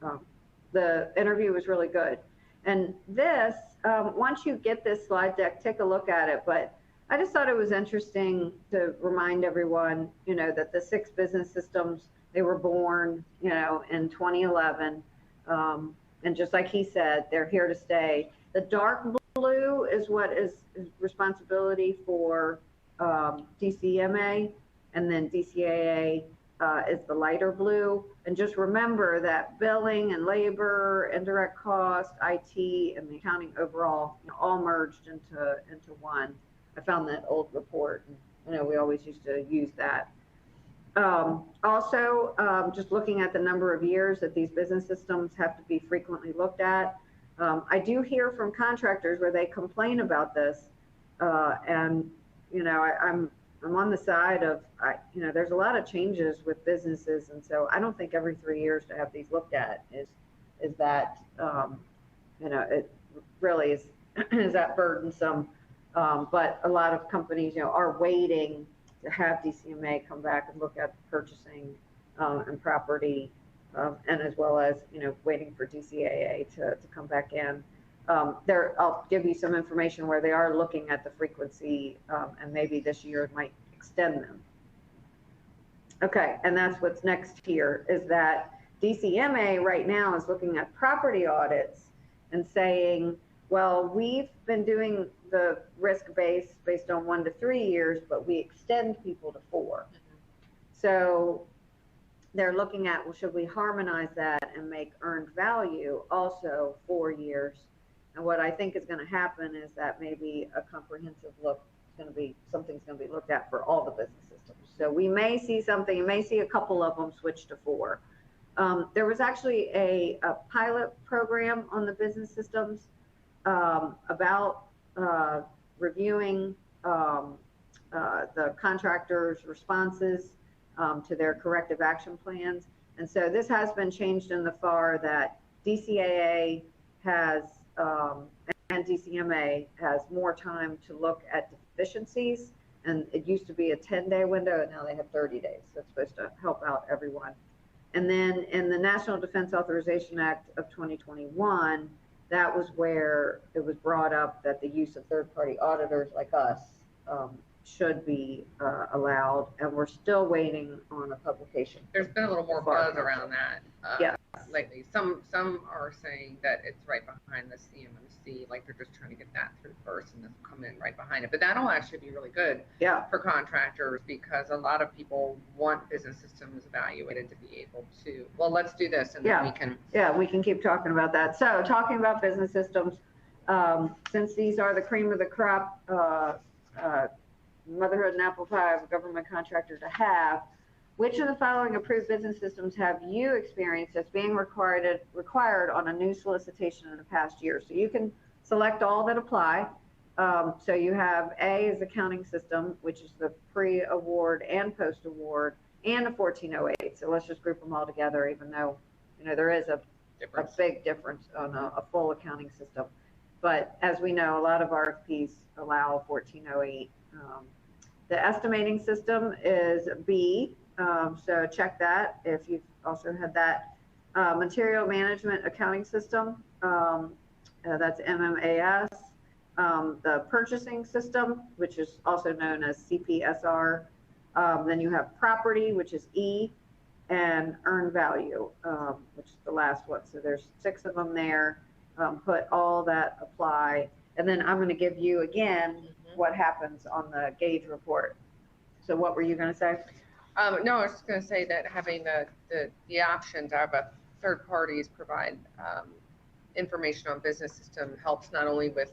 the interview was really good. And this, once you get this slide deck, take a look at it. But I just thought it was interesting to remind everyone, you know, that the 6 business systems, they were born, you know, in 2011. And just like he said, they're here to stay. The dark blue is what is responsibility for DCMA, and then DCAA is the lighter blue. And just remember that billing and labor, indirect cost, IT, and the accounting overall, you know, all merged into one. I found that old report, and, you know, we always used to use that. Also, just looking at the number of years that these business systems have to be frequently looked at. I do hear from contractors where they complain about this, and, you know, I'm I'm on the side of, there's a lot of changes with businesses, and so I don't think every 3 years to have these looked at is that, it really is is that burdensome. But a lot of companies, are waiting to have DCMA come back and look at purchasing and property, and as well as, waiting for DCAA to come back in. I'll give you some information where they are looking at the frequency, and maybe this year might extend them. Okay, and that's what's next here is that DCMA right now is looking at property audits and saying, well, we've been doing the risk based on 1 to 3 years, but we extend people to 4. So they're looking at, well, should we harmonize that and make earned value also 4 years? And what I think is going to happen is that maybe a comprehensive look is going to be, something's going to be looked at for all the business systems. So we may see something, you may see a couple of them switch to 4. There was actually a pilot program on the business systems about reviewing the contractors' responses to their corrective action plans. And so this has been changed in the FAR that DCAA has and DCMA has more time to look at deficiencies. And it used to be a 10-day window, and now they have 30 days. So it's supposed to help out everyone. And then in the National Defense Authorization Act of 2021, that was where it was brought up that the use of third-party auditors like us should be allowed, and we're still waiting on a publication. There's been a little more buzz around that yeah. lately. Some are saying that it's right behind the CMMC, like they're just trying to get that through first and then come in right behind it. But that'll actually be really good for contractors, because a lot of people want business systems evaluated to be able to, well, let's do this, and then we can. Yeah, we can keep talking about that. So talking about business systems, since these are the cream of the crop, motherhood and apple pie of a government contractor to have, which of the following approved business systems have you experienced as being required on a new solicitation in the past year? So you can select all that apply. So you have A is accounting system, which is the pre-award and post-award, and a 1408. So let's just group them all together, even though there is a big difference on a full accounting system. But as we know, a lot of RFPs allow 1408. The estimating system is B, so check that if you've also had that. Material management accounting system, that's MMAS. The purchasing system, which is also known as CPSR. Then you have property, which is E, and earned value, which is the last one. So there's 6 of them there. Put all that apply. And then I'm going to give you again what happens on the gauge report. So what were you going to say? No, I was just going to say that having the option to have third parties provide information on business system helps not only with,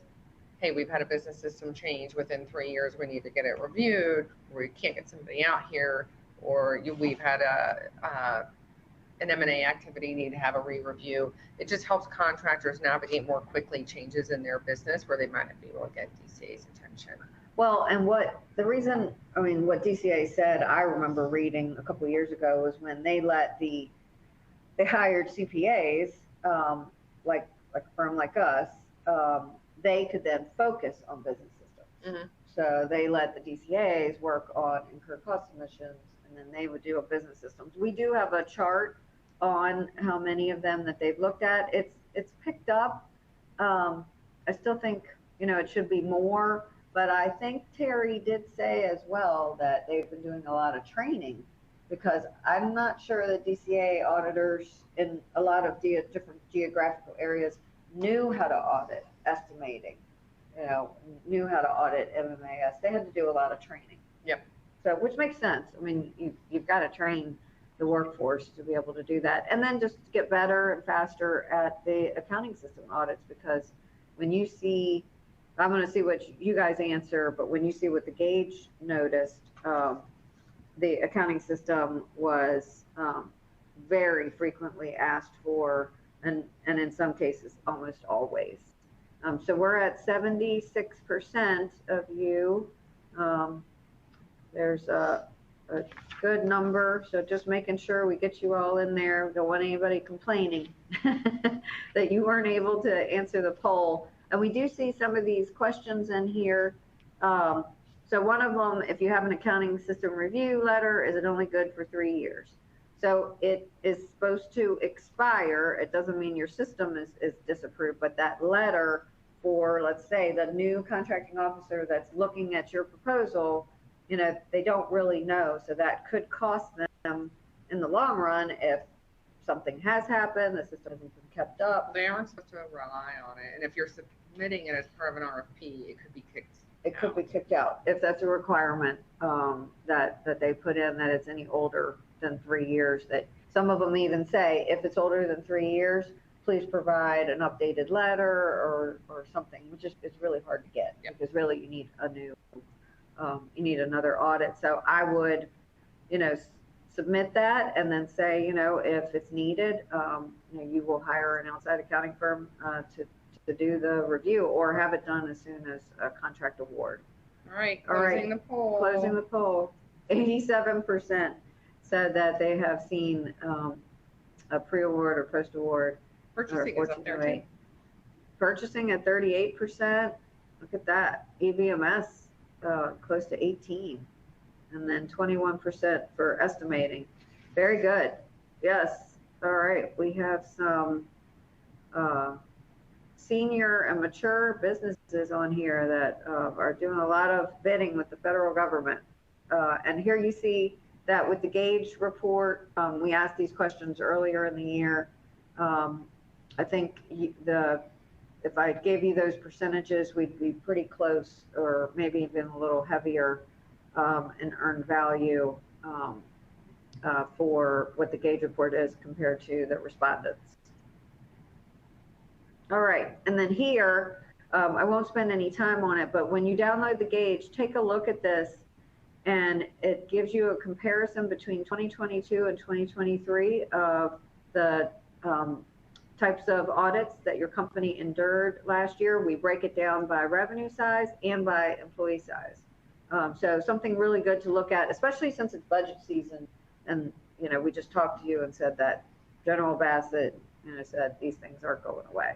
hey, we've had a business system change within 3 years, we need to get it reviewed, or we can't get somebody out here, or we've had an M&A activity, need to have a re-review. It just helps contractors navigate more quickly changes in their business where they might not be able to get DCA's attention. Well, and what DCA said, I remember reading a couple of years ago, was when they hired CPAs, like a firm like us, they could then focus on business systems. So they let the DCAs work on incurred cost submissions, and then they would do a business systems. We do have a chart on how many of them that they've looked at. It's picked up. I still think, it should be more, but I think Terry did say as well that they've been doing a lot of training, because I'm not sure that DCA auditors in a lot of different geographical areas knew how to audit estimating, knew how to audit MMAS. They had to do a lot of training. Yep. So, which makes sense. I mean, you've got to train the workforce to be able to do that. And then just get better and faster at the accounting system audits, because when you see, I'm going to see what you guys answer, but when you see what the gauge noticed, the accounting system was very frequently asked for, and in some cases, almost always. So we're at 76% of you There's a good number, so just making sure we get you all in there. We don't want anybody complaining that you weren't able to answer the poll. And we do see some of these questions in here. So one of them, if you have an accounting system review letter, is it only good for 3 years? So it is supposed to expire. It doesn't mean your system is disapproved, but that letter for, let's say, the new contracting officer that's looking at your proposal, you know, they don't really know. So that could cost them in the long run if something has happened, the system hasn't been kept up. They aren't supposed to rely on it. And if you're submitting it as part of an RFP, it could be kicked It could be kicked out if that's a requirement that they put in, that it's any older than 3 years. That some of them even say, if it's older than 3 years, please provide an updated letter or something, which is it's really hard to get. Yep. Because really you need a new, you need another audit. So I would, you know, submit that and then say, you know, if it's needed, you know, you will hire an outside accounting firm to do the review or have it done as soon as a contract award. All right, closing the poll. Closing the poll. 87% said that they have seen a pre-award or post-award. Purchasing is up there too. Purchasing at 38%. Look at that. EVMS close to 18%. And then 21% for estimating. Very good. Yes. All right. We have some senior and mature businesses on here that are doing a lot of bidding with the federal government. And here you see that with the Gauge report, we asked these questions earlier in the year. I think if I gave you those percentages, we'd be pretty close or maybe even a little heavier in earned value for what the Gauge report is compared to the respondents. All right, and then here, I won't spend any time on it, but when you download the Gauge, take a look at this, and it gives you a comparison between 2022 and 2023 of the types of audits that your company endured last year. We break it down by revenue size and by employee size. So something really good to look at, especially since it's budget season. And, you know, we just talked to you and said that General Bassett, you know, said these things aren't going away.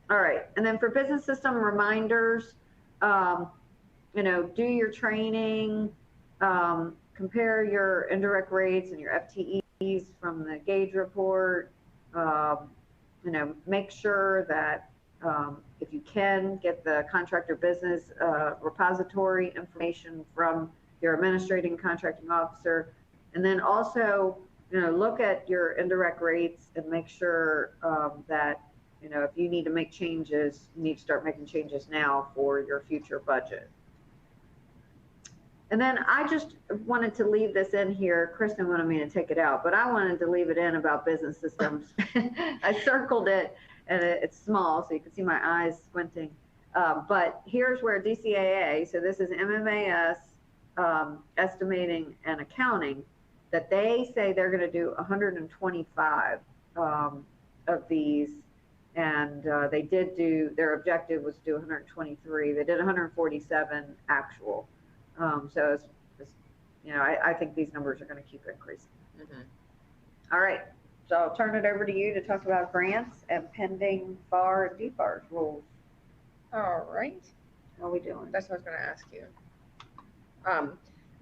All right, and then for business system reminders, you know, do your training, compare your indirect rates and your FTEs from the Gauge report. You know, make sure that if you can, get the contractor business repository information from your administrating contracting officer, and then also, you know, look at your indirect rates and make sure that, you know, if you need to make changes, you need to start making changes now for your future budget. And then I just wanted to leave this in here. Kristen wanted me to take it out, but I wanted to leave it in about business systems. I circled it, and it's small, so you can see my eyes squinting. But here's where DCAA, so this is MMAS, estimating and accounting, that they say they're going to do 125 of these. And they did do, their objective was to do 123. They did 147 actual. So it's, you know, I think these numbers are going to keep increasing. Mm-hmm. All right, so I'll turn it over to you to talk about grants and pending FAR and DFAR rules. All right. How are we doing? That's what I was going to ask you.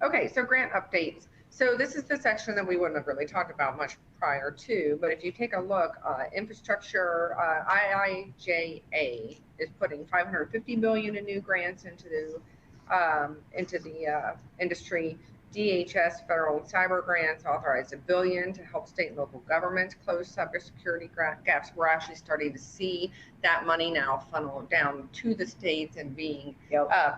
Okay, so grant updates. So this is the section that we wouldn't have really talked about much prior to, but if you take a look, infrastructure, IIJA is putting $550 million in new grants into the industry. DHS federal and cyber grants authorized $1 billion to help state and local governments close cybersecurity gaps. We're actually starting to see that money now funnel down to the states and being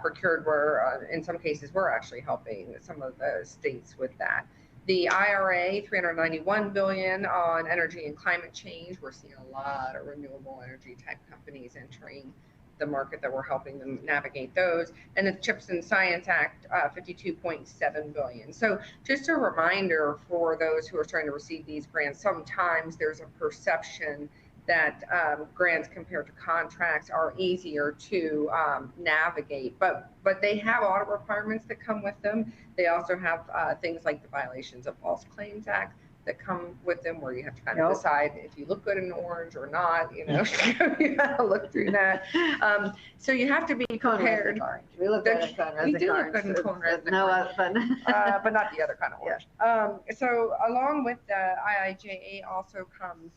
procured, where in some cases we're actually helping some of the states with that. The IRA, $391 billion on energy and climate change. We're seeing a lot of renewable energy type companies entering the market that we're helping them navigate those. And the CHIPS and Science Act, $52.7 billion. So just a reminder for those who are trying to receive these grants, sometimes there's a perception that grants compared to contracts are easier to navigate, but they have audit requirements that come with them. They also have things like the Violations of False Claims Act that come with them, where you have to kind of decide if you look good in orange or not. You know, you got to look through that. So you have to be prepared. We look good in Conrad. We do look good in Conrad. No, but not the other kind of orange. Yeah. So along with the IIJA also comes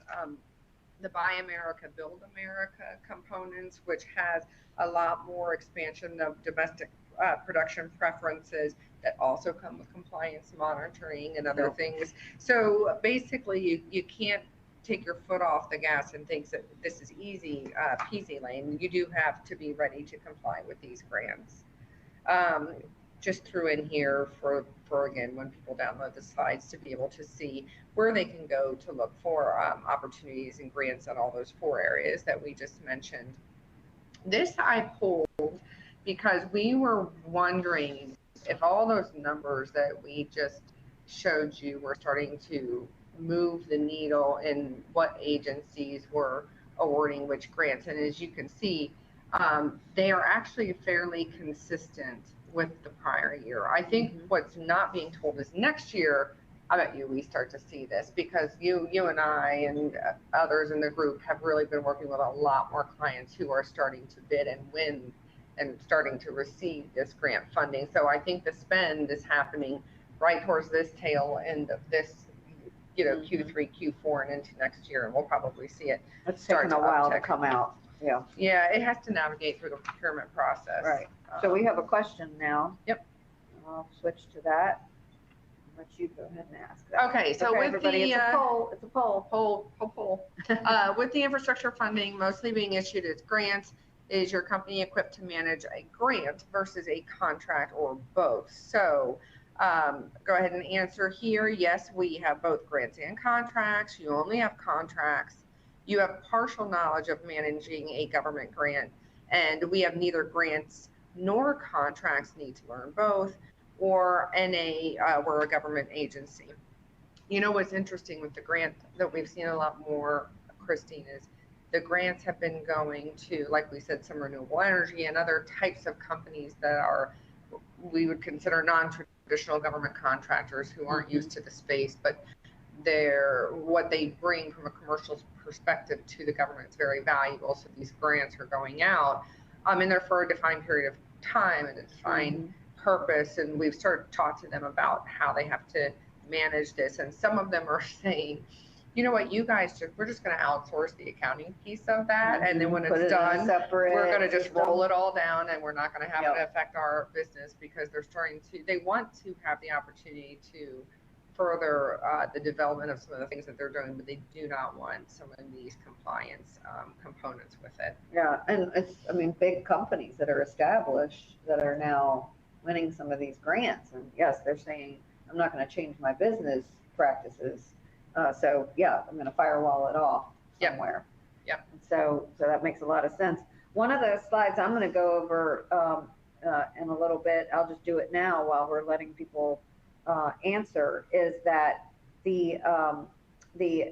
the Buy America, Build America components, which has a lot more expansion of domestic production preferences that also come with compliance monitoring and other things. So basically, you can't take your foot off the gas and think that this is easy peasy lane. You do have to be ready to comply with these grants. Just threw in here for again, when people download the slides, to be able to see where they can go to look for opportunities and grants on all those 4 areas that we just mentioned. This I pulled because we were wondering if all those numbers that we just showed you were starting to move the needle in what agencies were awarding which grants. And as you can see, they are actually fairly consistent with the prior year. I think what's not being told is next year, I bet you we start to see this, because you and I and others in the group have really been working with a lot more clients who are starting to bid and win and starting to receive this grant funding. So I think the spend is happening right towards this tail end of this, you know, Q3, Q4, and into next year, and we'll probably see it. It's taking a while to come out. Yeah. Yeah, it has to navigate through the procurement process. Right. So we have a question now. Yep. I'll switch to that. I'll let you go ahead and ask that. Okay, so with everybody, the it's a poll. It's a poll. Poll. With the infrastructure funding mostly being issued as grants, is your company equipped to manage a grant versus a contract, or both? So go ahead and answer here. Yes, we have both grants and contracts. You only have contracts. You have partial knowledge of managing a government grant, and we have neither grants nor contracts, need to learn both, or we're a government agency. You know what's interesting with the grant that we've seen a lot more, Christine, is the grants have been going to, like we said, some renewable energy and other types of companies that are, we would consider non-traditional government contractors who aren't used to the space, but what they bring from a commercial perspective to the government is very valuable. So these grants are going out, and they're for a defined period of time and a defined purpose. And we've started to talk to them about how they have to manage this. And some of them are saying, you know what, you guys we're just going to outsource the accounting piece of that. And then when it's done, we're going to just roll it all down, and we're not going to have it affect our business, because they want to have the opportunity to further the development of some of the things that they're doing, but they do not want some of these compliance components with it. Yeah, and it's, I mean, big companies that are established that are now winning some of these grants. And yes, they're saying, I'm not going to change my business practices. So yeah, I'm going to firewall it off somewhere. Yeah. So that makes a lot of sense. One of the slides I'm going to go over in a little bit, I'll just do it now while we're letting people answer, is that the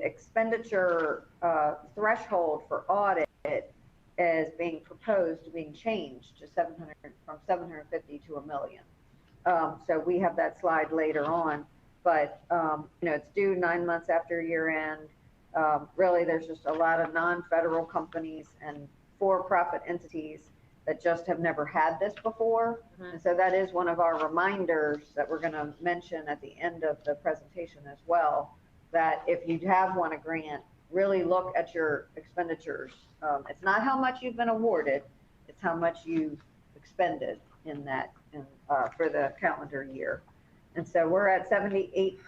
expenditure threshold for audit is being proposed, being changed to from 750 to $1 million. So we have that slide later on, but you know, it's due 9 months after year end. Really, there's just a lot of non-federal companies and for-profit entities that just have never had this before. And so that is one of our reminders that we're going to mention at the end of the presentation as well, that if you have won a grant, really look at your expenditures. It's not how much you've been awarded, it's how much you've expended in that for the calendar year. And so we're at 78%.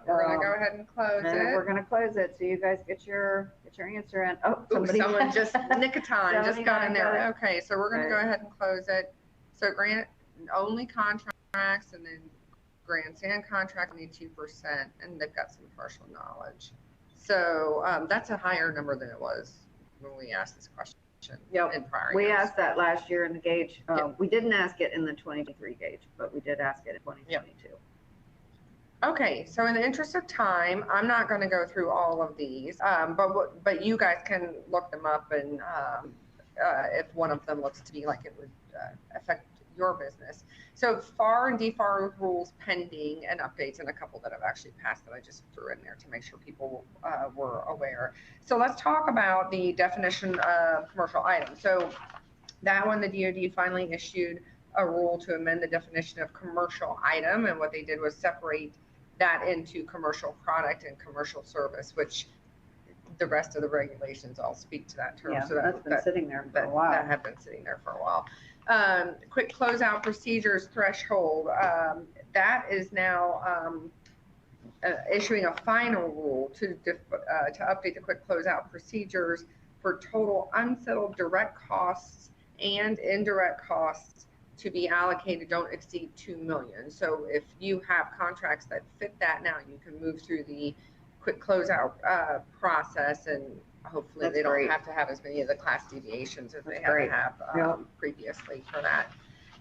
We're going to go ahead and close it. We're going to close it, so you guys get your answer in. Oh, someone just nick of time just got in there. Okay, so we're going to go ahead and close it. So grant only contracts, and then grants and contracts need 2%, and they've got some partial knowledge. So that's a higher number than it was when we asked this question. Yep. In prior we years. asked that last year in the gauge. We didn't ask it in the 2023 gauge, but we did ask it in 2022. Okay, so in the interest of time, I'm not going to go through all of these, but you guys can look them up, and if one of them looks to be like it would affect your business. So FAR and DFAR rules pending and updates, and a couple that have actually passed that I just threw in there to make sure people were aware. So let's talk about the definition of commercial item. So that one, the DoD finally issued a rule to amend the definition of commercial item, and what they did was separate that into commercial product and commercial service, which the rest of the regulations all speak to that term. Yeah, so that's been sitting there for a while. That have been sitting there for a while. Quick closeout procedures threshold. That is now issuing a final rule to update the quick closeout procedures for total unsettled direct costs and indirect costs to be allocated don't exceed $2 million. So if you have contracts that fit that now, you can move through the quick closeout process, and hopefully they don't have to have as many of the class deviations as they had to have previously for that.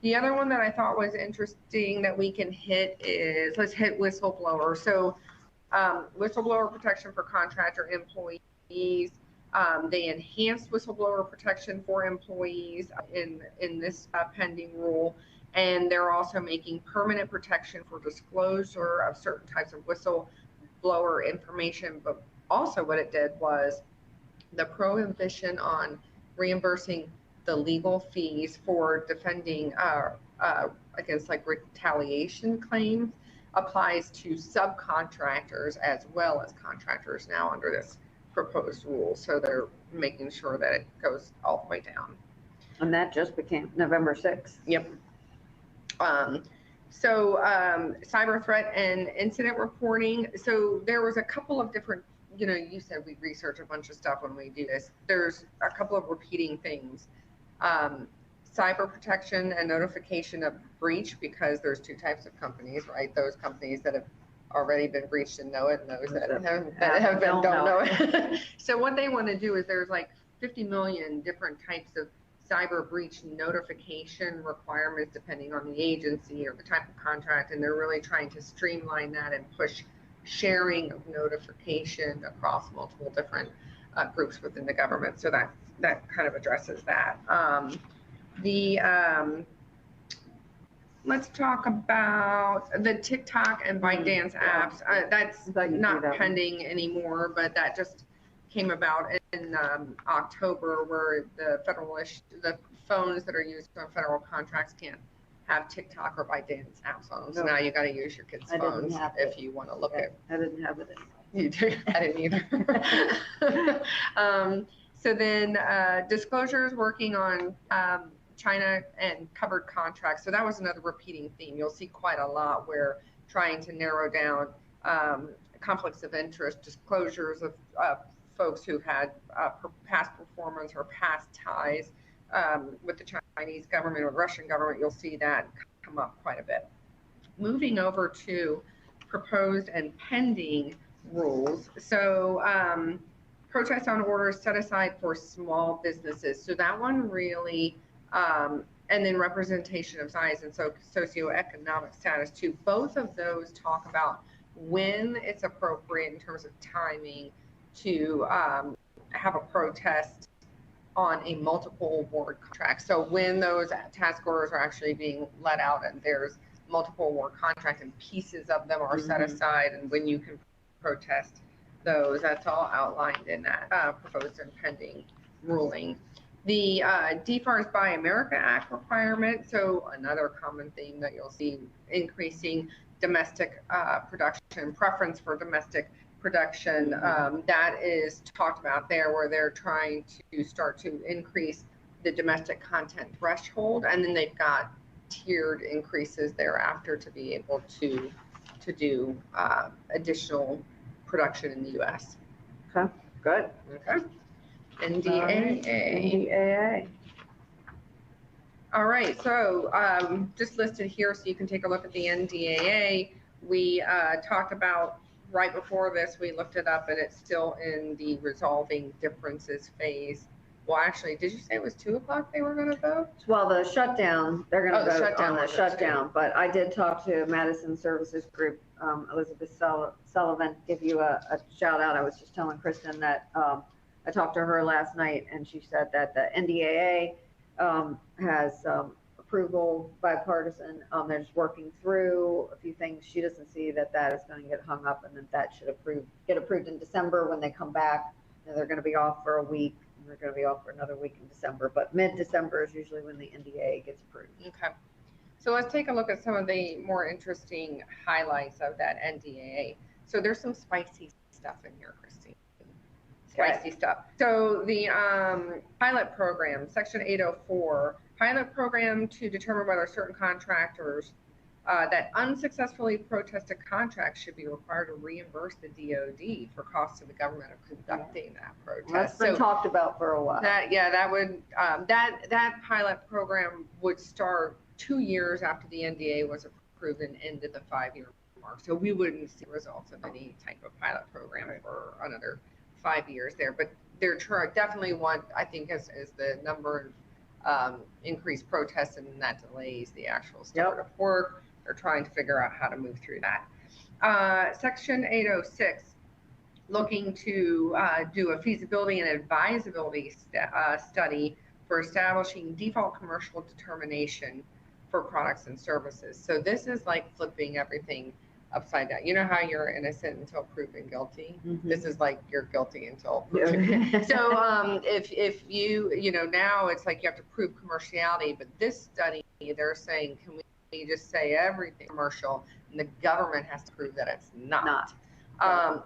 The other one that I thought was interesting that we can hit is, let's hit whistleblower. So whistleblower protection for contractor employees. They enhanced whistleblower protection for employees in this pending rule, and they're also making permanent protection for disclosure of certain types of whistleblower information. But also what it did was the prohibition on reimbursing the legal fees for defending against like retaliation claims applies to subcontractors as well as contractors now under this proposed rule. So they're making sure that it goes all the way down. And that just became November 6th. Yep. Cyber threat and incident reporting. So there was a couple of different, you said we research a bunch of stuff when we do this. There's a couple of repeating things. Cyber protection and notification of breach, because there's two types of companies, right? Those companies that have already been breached and know it, and those that don't know it. So what they want to do is there's like 50 million different types of cyber breach notification requirements depending on the agency or the type of contract, and they're really trying to streamline that and push sharing of notification across multiple different groups within the government. So that kind of addresses that. Let's talk about the TikTok and ByteDance apps. That's not pending anymore, but that just came about in October, where the phones that are used on federal contracts can't have TikTok or ByteDance apps on them. So now you got to use your kids' phones if you want to look at. I didn't have it. You do? I didn't either. So then disclosures, working on China and covered contracts. So that was another repeating theme. You'll see quite a lot where trying to narrow down conflicts of interest, disclosures of folks who've had past performance or past ties with the Chinese government or Russian government. You'll see that come up quite a bit. Moving over to proposed and pending rules. So protest on orders set aside for small businesses. So that one really, and then representation of size and socioeconomic status too. Both of those talk about when it's appropriate in terms of timing to have a protest on a multiple award contract. So when those task orders are actually being let out and there's multiple award contracts and pieces of them are set aside, and when you can protest those, that's all outlined in that proposed and pending ruling. The DFARS Buy America Act requirement, so another common theme that you'll see, increasing domestic production, preference for domestic production. That is talked about there, where they're trying to start to increase the domestic content threshold, and then they've got tiered increases thereafter to be able to do additional production in the U.S. Okay, good. Okay. NDAA. NDAA. All right, so just listed here so you can take a look at the NDAA. We talked about right before this, we looked it up, and it's still in the resolving differences phase. Well, actually, did you say it was 2 o'clock they were going to vote? Well, the shutdown, they're going to vote on the shutdown, too. but I did talk to Madison Services Group Elizabeth Sullivan, give you a shout out. I was just telling Kristen that I talked to her last night, and she said that the NDAA has approval bipartisan. They're just working through a few things. She doesn't see that is going to get hung up, and that should get approved in December when they come back. And they're going to be off for a week, and they're going to be off for another week in December. But mid-December is usually when the NDAA gets approved. Okay. So let's take a look at some of the more interesting highlights of that NDAA. So there's some spicy stuff in here, Christine. Spicy stuff. So the pilot program, Section 804, pilot program to determine whether certain contractors that unsuccessfully protested contracts should be required to reimburse the DoD for costs to the government of conducting that protest. Well, that's been talked about for a while. That would that pilot program would start 2 years after the NDA was approved and ended the 5-year mark. So we wouldn't see results of any type of pilot program for another 5 years there. But they're definitely one, I think, as the number of increased protests and that delays the actual start of work. They're trying to figure out how to move through that. Section 806, looking to do a feasibility and advisability study for establishing default commercial determination for products and services. So this is like flipping everything upside down. You know how you're innocent until proven guilty? Mm-hmm. This is like you're guilty until proven. So if you know, now it's like you have to prove commerciality, but this study, they're saying, can we just say everything commercial, and the government has to prove that it's not.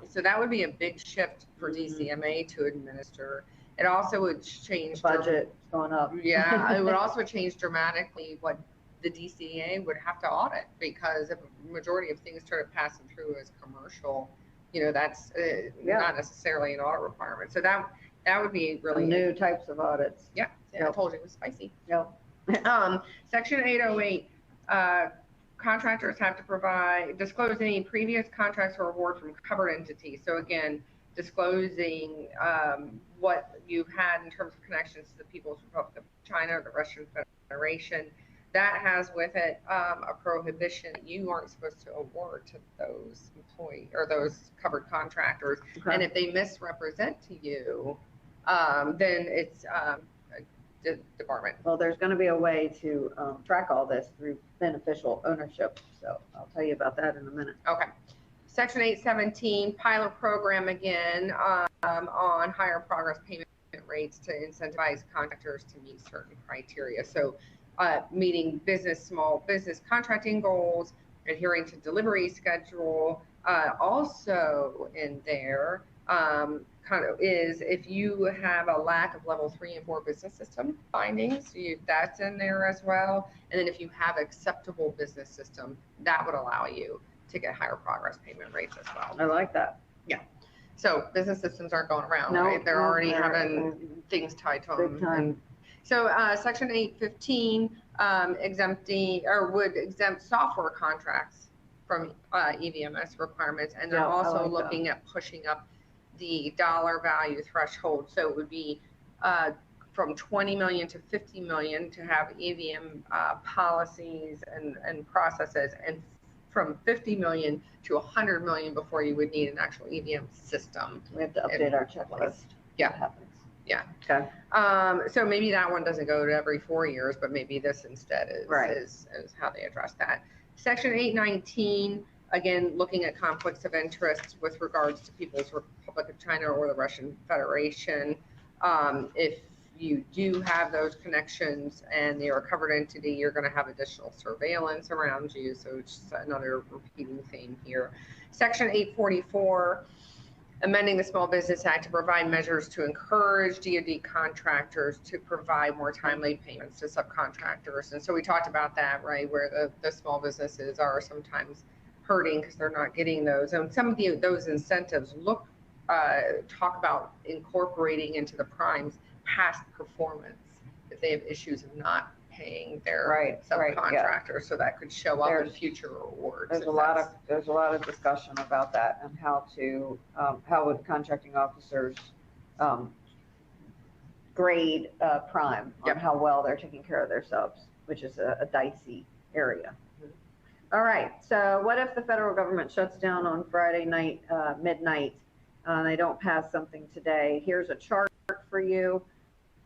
So that would be a big shift for DCMA to administer. It also would change the budget going up. Yeah, it would also change dramatically what the DCAA would have to audit, because if a majority of things started passing through as commercial, you know, that's not necessarily an audit requirement. So that would be really new types of audits. Yeah, I told you it was spicy. Yep. Section 808. Contractors have to disclose any previous contracts or award from covered entities. So again, disclosing what you've had in terms of connections to the People's Republic of China or the Russian Federation. That has with it a prohibition that you aren't supposed to award to those employees or those covered contractors. Okay. And if they misrepresent to you, then it's department. Well, there's going to be a way to track all this through beneficial ownership. So I'll tell you about that in a minute. Okay. Section 817, pilot program again on higher progress payment rates to incentivize contractors to meet certain criteria. So meeting small business contracting goals, adhering to delivery schedule. Also in there, kind of is if you have a lack of level 3 and 4 business system findings, that's in there as well. And then if you have acceptable business system, that would allow you to get higher progress payment rates as well. I like that. Yeah. So business systems aren't going around, right? They're already having things tied to them. Big time. So Section 815 would exempt software contracts from EVMS requirements, and they're also looking at pushing up the dollar value threshold. So it would be from 20 million to 50 million to have EVM policies and processes, and from 50 million to 100 million before you would need an actual EVM system. We have to update our checklist. Yeah. That happens. Yeah. Okay. So maybe that one doesn't go to every 4 years, but maybe this instead is how they address that. Section 819, again, looking at conflicts of interest with regards to People's Republic of China or the Russian Federation. If you do have those connections and you're a covered entity, you're going to have additional surveillance around you. So it's another repeating theme here. Section 844, amending the Small Business Act to provide measures to encourage DoD contractors to provide more timely payments to subcontractors. And so we talked about that, right, where the small businesses are sometimes hurting because they're not getting those. And some of those incentives talk about incorporating into the primes past performance if they have issues of not paying their subcontractors. So that could show up in future awards. There's a lot of discussion about that and how would contracting officers grade prime on how well they're taking care of their subs, which is a dicey area. All right, so what if the federal government shuts down on Friday night, midnight, they don't pass something today? Here's a chart for you.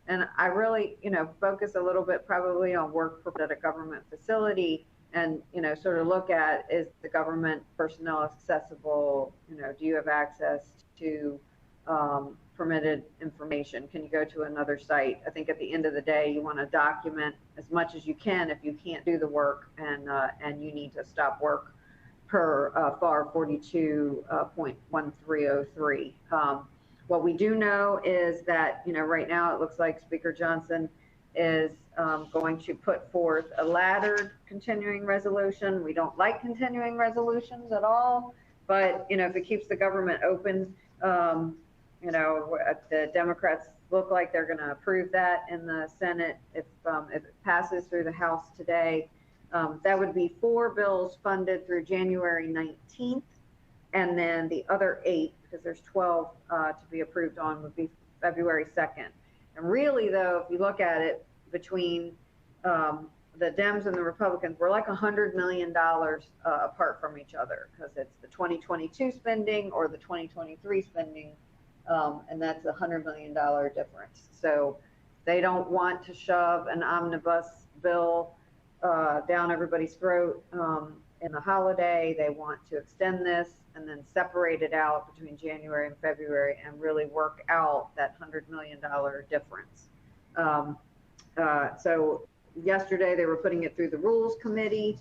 And I really, focus a little bit probably on work at a government facility and, sort of look at, is the government personnel accessible? Do you have access to permitted information? Can you go to another site? I think at the end of the day, you want to document as much as you can if you can't do the work and you need to stop work per FAR 42.1303. What we do know is that, right now it looks like Speaker Johnson is going to put forth a laddered continuing resolution. We don't like continuing resolutions at all, but, if it keeps the government open, the Democrats look like they're going to approve that in the Senate. If it passes through the House today, that would be 4 bills funded through January 19th. And then the other 8, because there's 12 to be approved on, would be February 2nd. And really, though, if you look at it, between the Dems and the Republicans, we're like $100 million apart from each other, because it's the 2022 spending or the 2023 spending, and that's a $100 million difference. So they don't want to shove an omnibus bill down everybody's throat in the holiday. They want to extend this and then separate it out between January and February and really work out that $100 million difference. So yesterday they were putting it through the Rules Committee,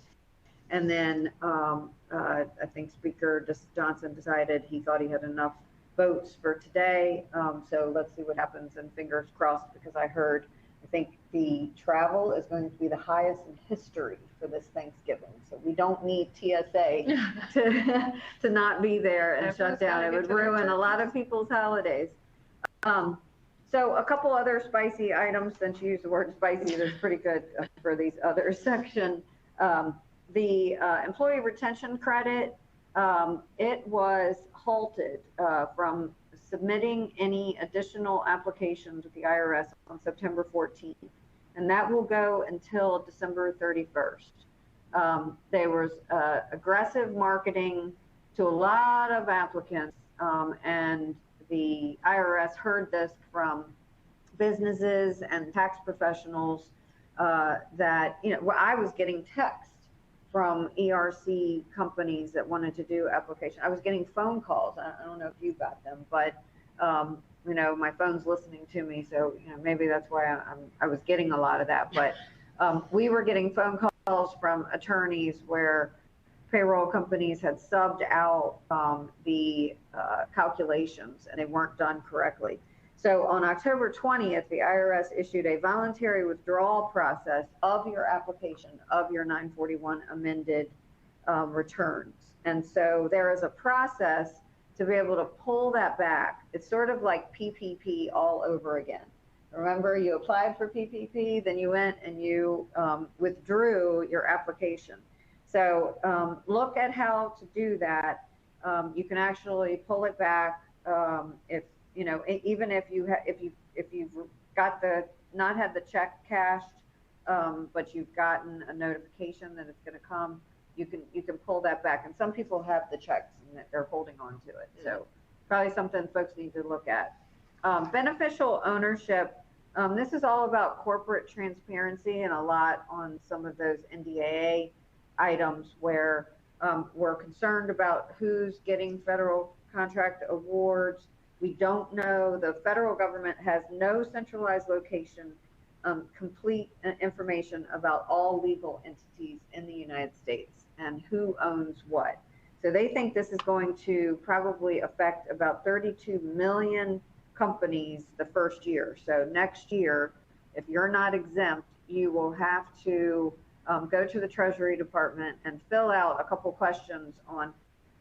and then I think Speaker Johnson decided he thought he had enough votes for today. So let's see what happens, and fingers crossed, because I think the travel is going to be the highest in history for this Thanksgiving. So we don't need TSA to not be there and shut down. It would ruin a lot of people's holidays. So a couple other spicy items, since you used the word spicy, that's pretty good for these other section. The employee retention credit, it was halted from submitting any additional applications with the IRS on September 14th, and that will go until December 31st. There was aggressive marketing to a lot of applicants, and the IRS heard this from businesses and tax professionals that, I was getting texts from ERC companies that wanted to do application. I was getting phone calls. I don't know if you got them, but my phone's listening to me, so maybe that's why I was getting a lot of that. But we were getting phone calls from attorneys where payroll companies had subbed out the calculations and they weren't done correctly. So on October 20th, the IRS issued a voluntary withdrawal process of your application of your 941 amended returns. And so there is a process to be able to pull that back. It's sort of like PPP all over again. Remember, you applied for PPP, then you went and you withdrew your application. So look at how to do that. You can actually pull it back if even if you've got not had the check cashed, but you've gotten a notification that it's going to come, you can pull that back. And some people have the checks and that they're holding on to it. So probably something folks need to look at. Beneficial ownership. This is all about corporate transparency, and a lot on some of those NDAA items where we're concerned about who's getting federal contract awards. We don't know. The federal government has no centralized location, complete information about all legal entities in the United States and who owns what. So they think this is going to probably affect about 32 million companies the first year. So next year, if you're not exempt, you will have to go to the Treasury Department and fill out a couple questions on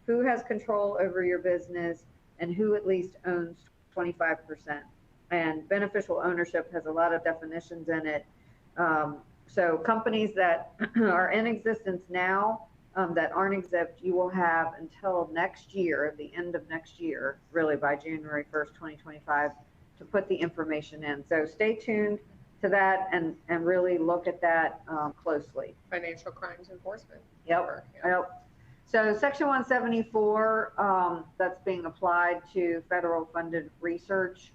who has control over your business and who at least owns 25%. And beneficial ownership has a lot of definitions in it. So companies that are in existence now that aren't exempt, you will have until next year, the end of next year, really by January 1st, 2025, to put the information in. So stay tuned to that and really look at that closely. Financial crimes enforcement. Yep. Yep. So Section 174, that's being applied to federal funded research.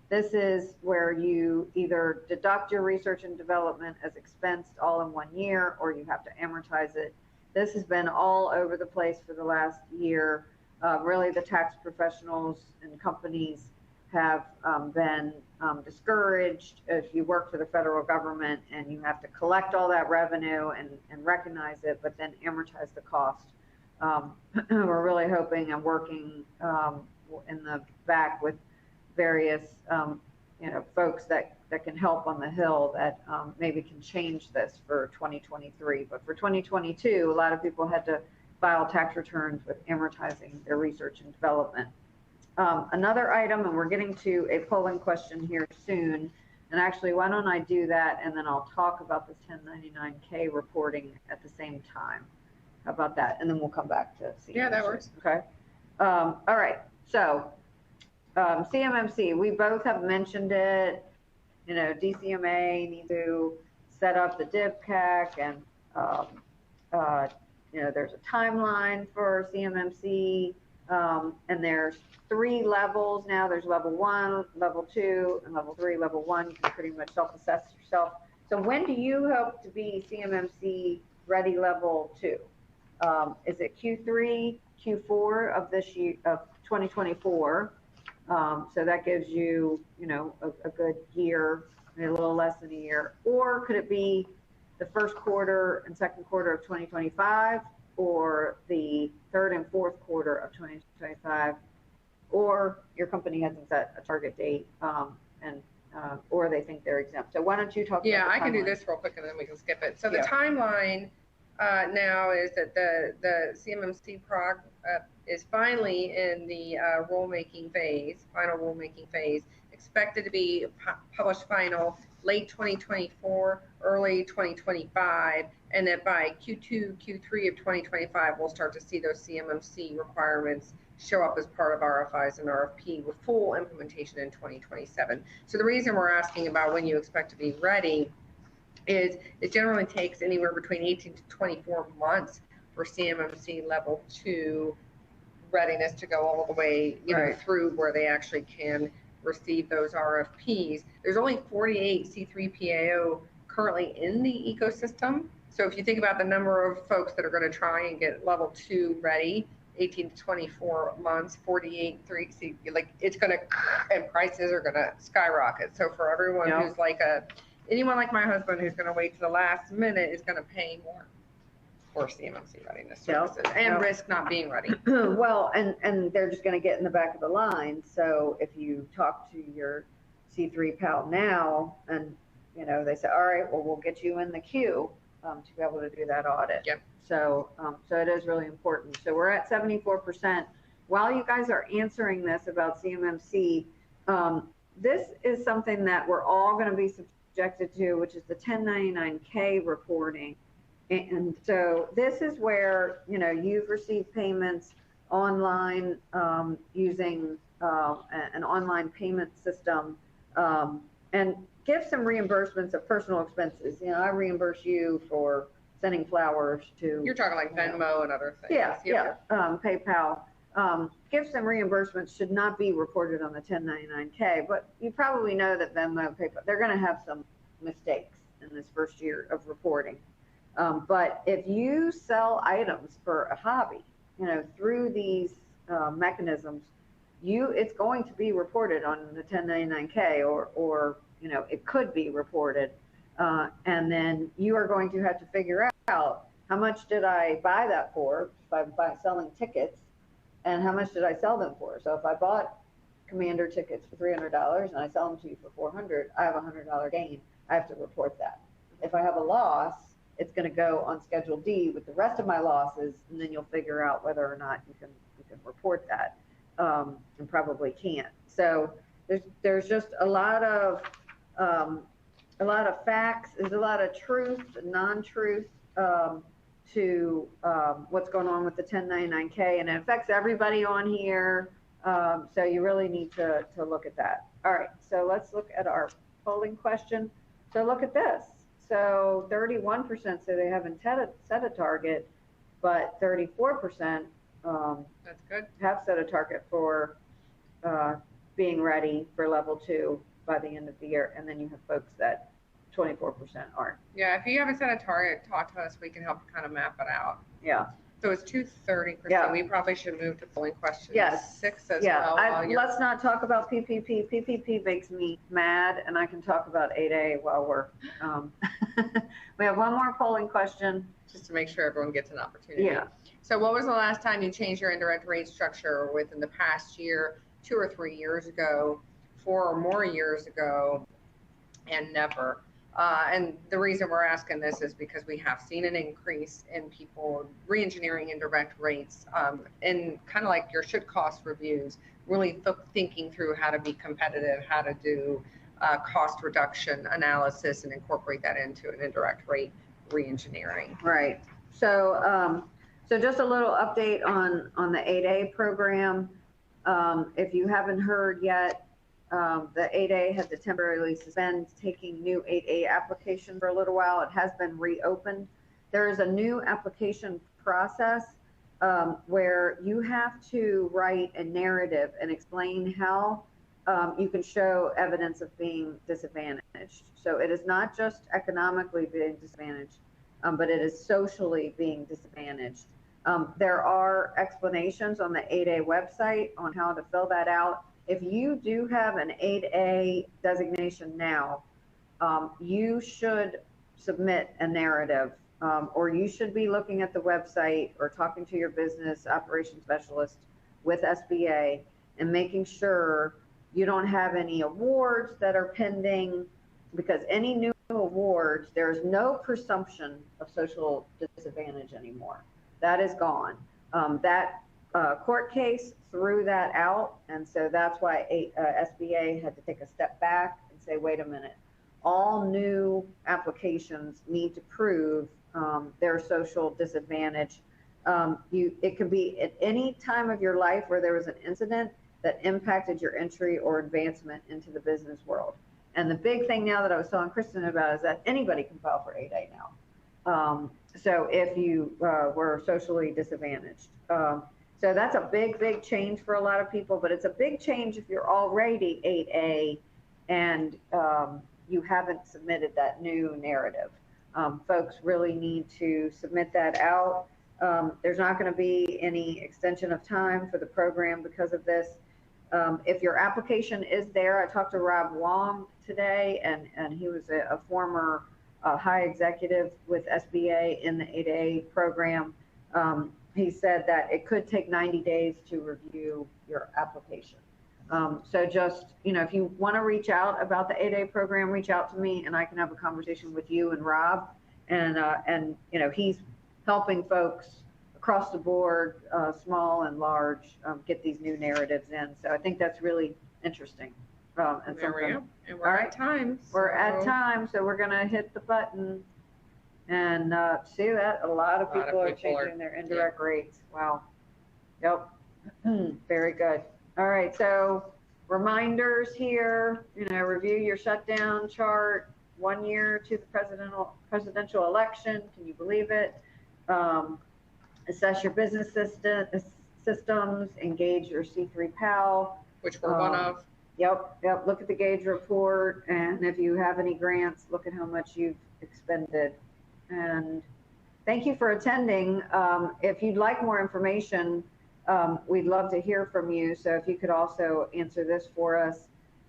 This is where you either deduct your research and development as expensed all in 1 year, or you have to amortize it. This has been all over the place for the last year. Really, the tax professionals and companies have been discouraged if you work for the federal government and you have to collect all that revenue and recognize it, but then amortize the cost. We're really hoping and working in the back with various folks that can help on the Hill that maybe can change this for 2023. But for 2022, a lot of people had to file tax returns with amortizing their research and development. Another item, and we're getting to a polling question here soon, and actually why don't I do that and then I'll talk about the 1099K reporting at the same time. How about that? And then we'll come back to CMMC. Yeah, that works. Okay. All right. So CMMC, we both have mentioned it. DCMA needs to set up the DIPCAC, and there's a timeline for CMMC, and there's 3 levels now. There's level 1, level 2, and level 3. Level 1, you can pretty much self-assess yourself. So when do you hope to be CMMC ready level 2? Is it Q3, Q4 of this year, of 2024? So that gives you, a good year, maybe a little less than a year. Or could it be the first quarter and second quarter of 2025, or the third and fourth quarter of 2025, or your company hasn't set a target date, or they think they're exempt. So why don't you talk about the timeline? I can do this real quick and then we can skip it. So the timeline now is that the CMMC prog is finally in the rulemaking phase, final rulemaking phase, expected to be published final late 2024, early 2025, and that by Q2, Q3 of 2025, we'll start to see those CMMC requirements show up as part of RFIs and RFP with full implementation in 2027. So the reason we're asking about when you expect to be ready is it generally takes anywhere between 18 to 24 months for CMMC level 2 readiness to go all the way through where they actually can receive those RFPs. There's only 48 C3PAO currently in the ecosystem. So if you think about the number of folks that are going to try and get level 2 ready, 18 to 24 months, 48, it's going to, and prices are going to skyrocket. So for everyone who's anyone like my husband who's going to wait to the last minute is going to pay more for CMMC readiness services and risk not being ready. Well, and they're just going to get in the back of the line. So if you talk to your C3 pal now, and they say, all right, well, we'll get you in the queue to be able to do that audit. Yep. So it is really important. So we're at 74%. While you guys are answering this about CMMC, this is something that we're all going to be subjected to, which is the 1099K reporting. And so this is where, you've received payments online using an online payment system, and give some reimbursements of personal expenses. I reimburse you for sending flowers to. You're talking like Venmo and other things. Yeah. PayPal. Gifts and reimbursements should not be reported on the 1099K, but you probably know that Venmo, PayPal, they're going to have some mistakes in this first year of reporting. But if you sell items for a hobby, through these mechanisms, it's going to be reported on the 1099K, or it could be reported. And then you are going to have to figure out how much did I buy that for, if I'm selling tickets, and how much did I sell them for? So if I bought Commander tickets for $300 and I sell them to you for $400, I have a $100 gain. I have to report that. If I have a loss, it's going to go on Schedule D with the rest of my losses, and then you'll figure out whether or not you can report that, and probably can't. So there's just a lot of facts. There's a lot of truth and non-truth to what's going on with the 1099K, and it affects everybody on here. So you really need to look at that. All right, so let's look at our polling question. So look at this. So 31% say they haven't set a target, but 34% That's good. have set a target for being ready for level 2 by the end of the year. And then you have folks that 24% aren't. Yeah, if you haven't set a target, talk to us. We can help kind of map it out. Yeah. So it's 2:30, Christine. Yeah. We probably should move to polling questions. Yes. 6 as Yeah. well. Let's not talk about PPP. PPP makes me mad, and I can talk about 8A while we're. We have one more polling question. Just to make sure everyone gets an opportunity. Yeah. So what was the last time you changed your indirect rate structure within the past year, 2 or 3 years ago, 4 or more years ago, and never? And the reason we're asking this is because we have seen an increase in people re-engineering indirect rates and kind of like your should cost reviews, really thinking through how to be competitive, how to do cost reduction analysis and incorporate that into an indirect rate re-engineering. Right. So, so just a little update on the 8A program. If you haven't heard yet, the 8A had to temporarily suspend taking new 8A applications for a little while. It has been reopened. There is a new application process where you have to write a narrative and explain how you can show evidence of being disadvantaged. So it is not just economically being disadvantaged, but it is socially being disadvantaged. There are explanations on the 8A website on how to fill that out. If you do have an 8A designation now, you should submit a narrative, or you should be looking at the website or talking to your business operations specialist with SBA and making sure you don't have any awards that are pending, because any new awards, there's no presumption of social disadvantage anymore. That is gone. That court case threw that out, and so that's why SBA had to take a step back and say, wait a minute, all new applications need to prove their social disadvantage. It could be at any time of your life where there was an incident that impacted your entry or advancement into the business world. And the big thing now that I was telling Kristen about is that anybody can file for 8A now. So if you were socially disadvantaged. So that's a big, big change for a lot of people, but it's a big change if you're already 8A and you haven't submitted that new narrative. Folks really need to submit that out. There's not going to be any extension of time for the program because of this. If your application is there, I talked to Rob Wong today, and he was a former high executive with SBA in the 8A program. He said that it could take 90 days to review your application. So just, if you want to reach out about the 8A program, reach out to me and I can have a conversation with you and Rob. And he's helping folks across the board, small and large, get these new narratives in. So I think that's really interesting. And there we go. And we're right. at time. We're at time, so we're going to hit the button. And see that a lot of people are changing their indirect rates. Wow. Yep. Very good. All right. So reminders here, review your shutdown chart, 1 year to the presidential election. Can you believe it? Assess your business systems, engage your C3 PAL. Which we're one of. Yep. Look at the gauge report. And if you have any grants, look at how much you've expended. And thank you for attending. If you'd like more information, we'd love to hear from you. So if you could also answer this for us.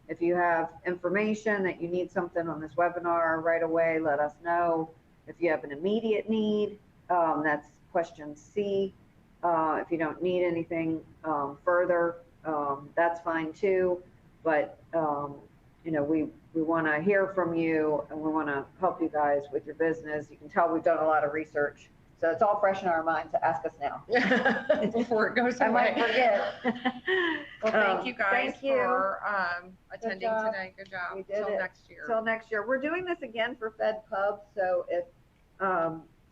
If you have information that you need something on this webinar right away, let us know. If you have an immediate need, that's question C. If you don't need anything further, that's fine too. But we want to hear from you, and we want to help you guys with your business. You can tell we've done a lot of research, so it's all fresh in our minds. So ask us now before it goes away. I might forget. Well, thank you guys for attending today. Good job. We did it. Till next year. Till next year. We're doing this again for Fed Pub. So if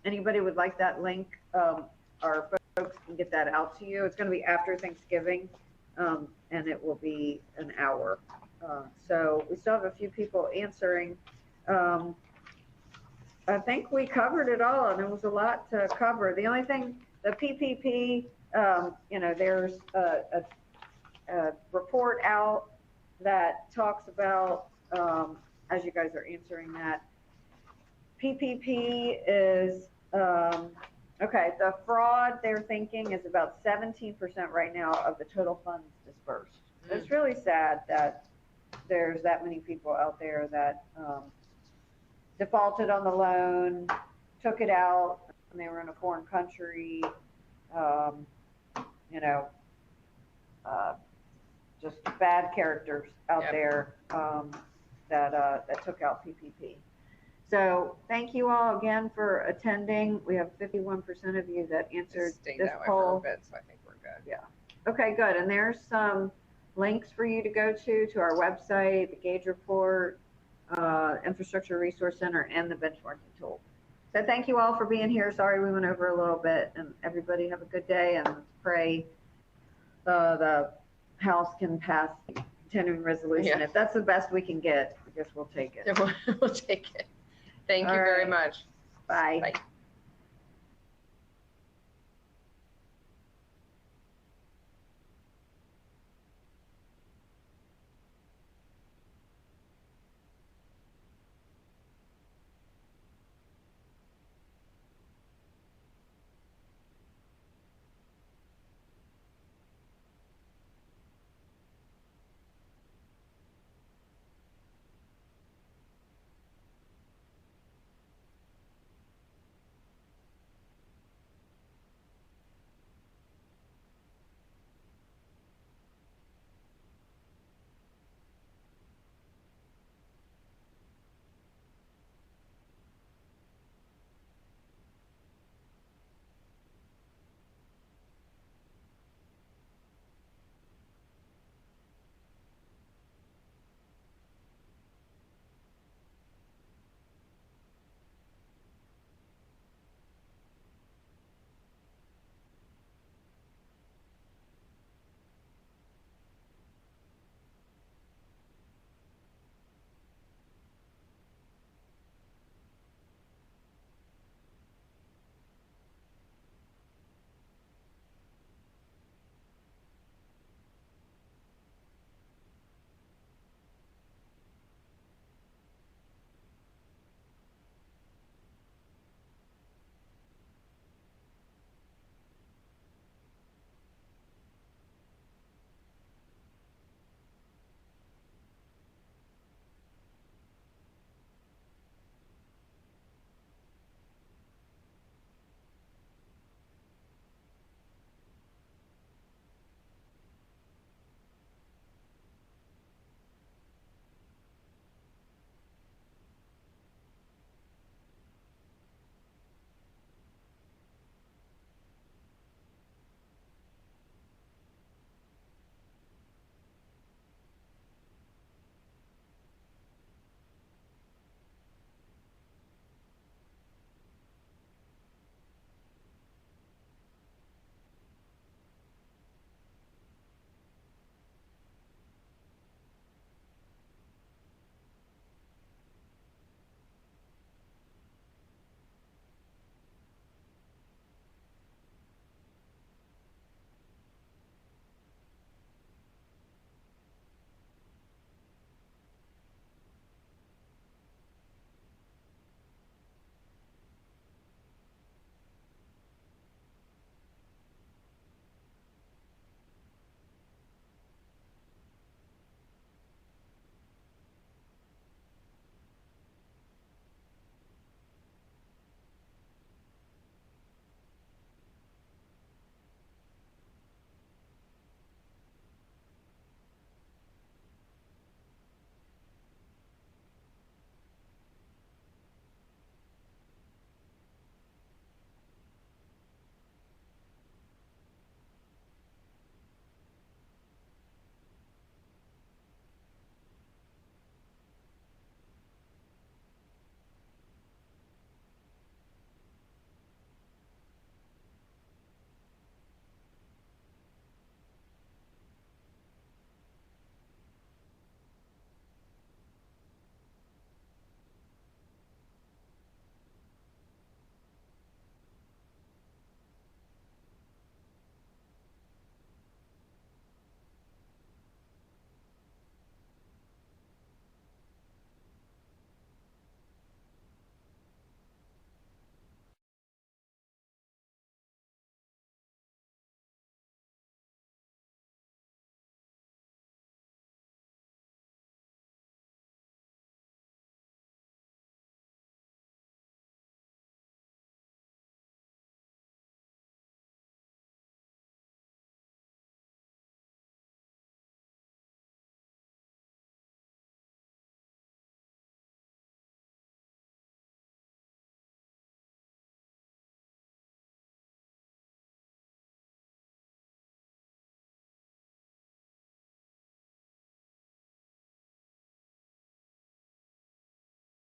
anybody would like that link, our folks can get that out to you. It's going to be after Thanksgiving, and it will be an hour. So we still have a few people answering. I think we covered it all, and there was a lot to cover. The only thing, the PPP, you know, there's a report out that talks about, as you guys are answering that, PPP is, okay, the fraud they're thinking is about 17% right now of the total funds dispersed. It's really sad that there's that many people out there that defaulted on the loan, took it out when they were in a foreign country, you know, just bad characters out there that took out PPP. So thank you all again for attending. We have 51% of you that answered this poll. For a bit, so I think we're good. Yeah. Okay, good. And there's some links for you to go to our website, the Gauge Report, Infrastructure Resource Center, and the benchmarking tool. So thank you all for being here. Sorry we went over a little bit, and everybody have a good day, and let's pray the House can pass continuing resolution. If that's the best we can get, I guess we'll take it. We'll take it. Thank you very much. Bye. Bye.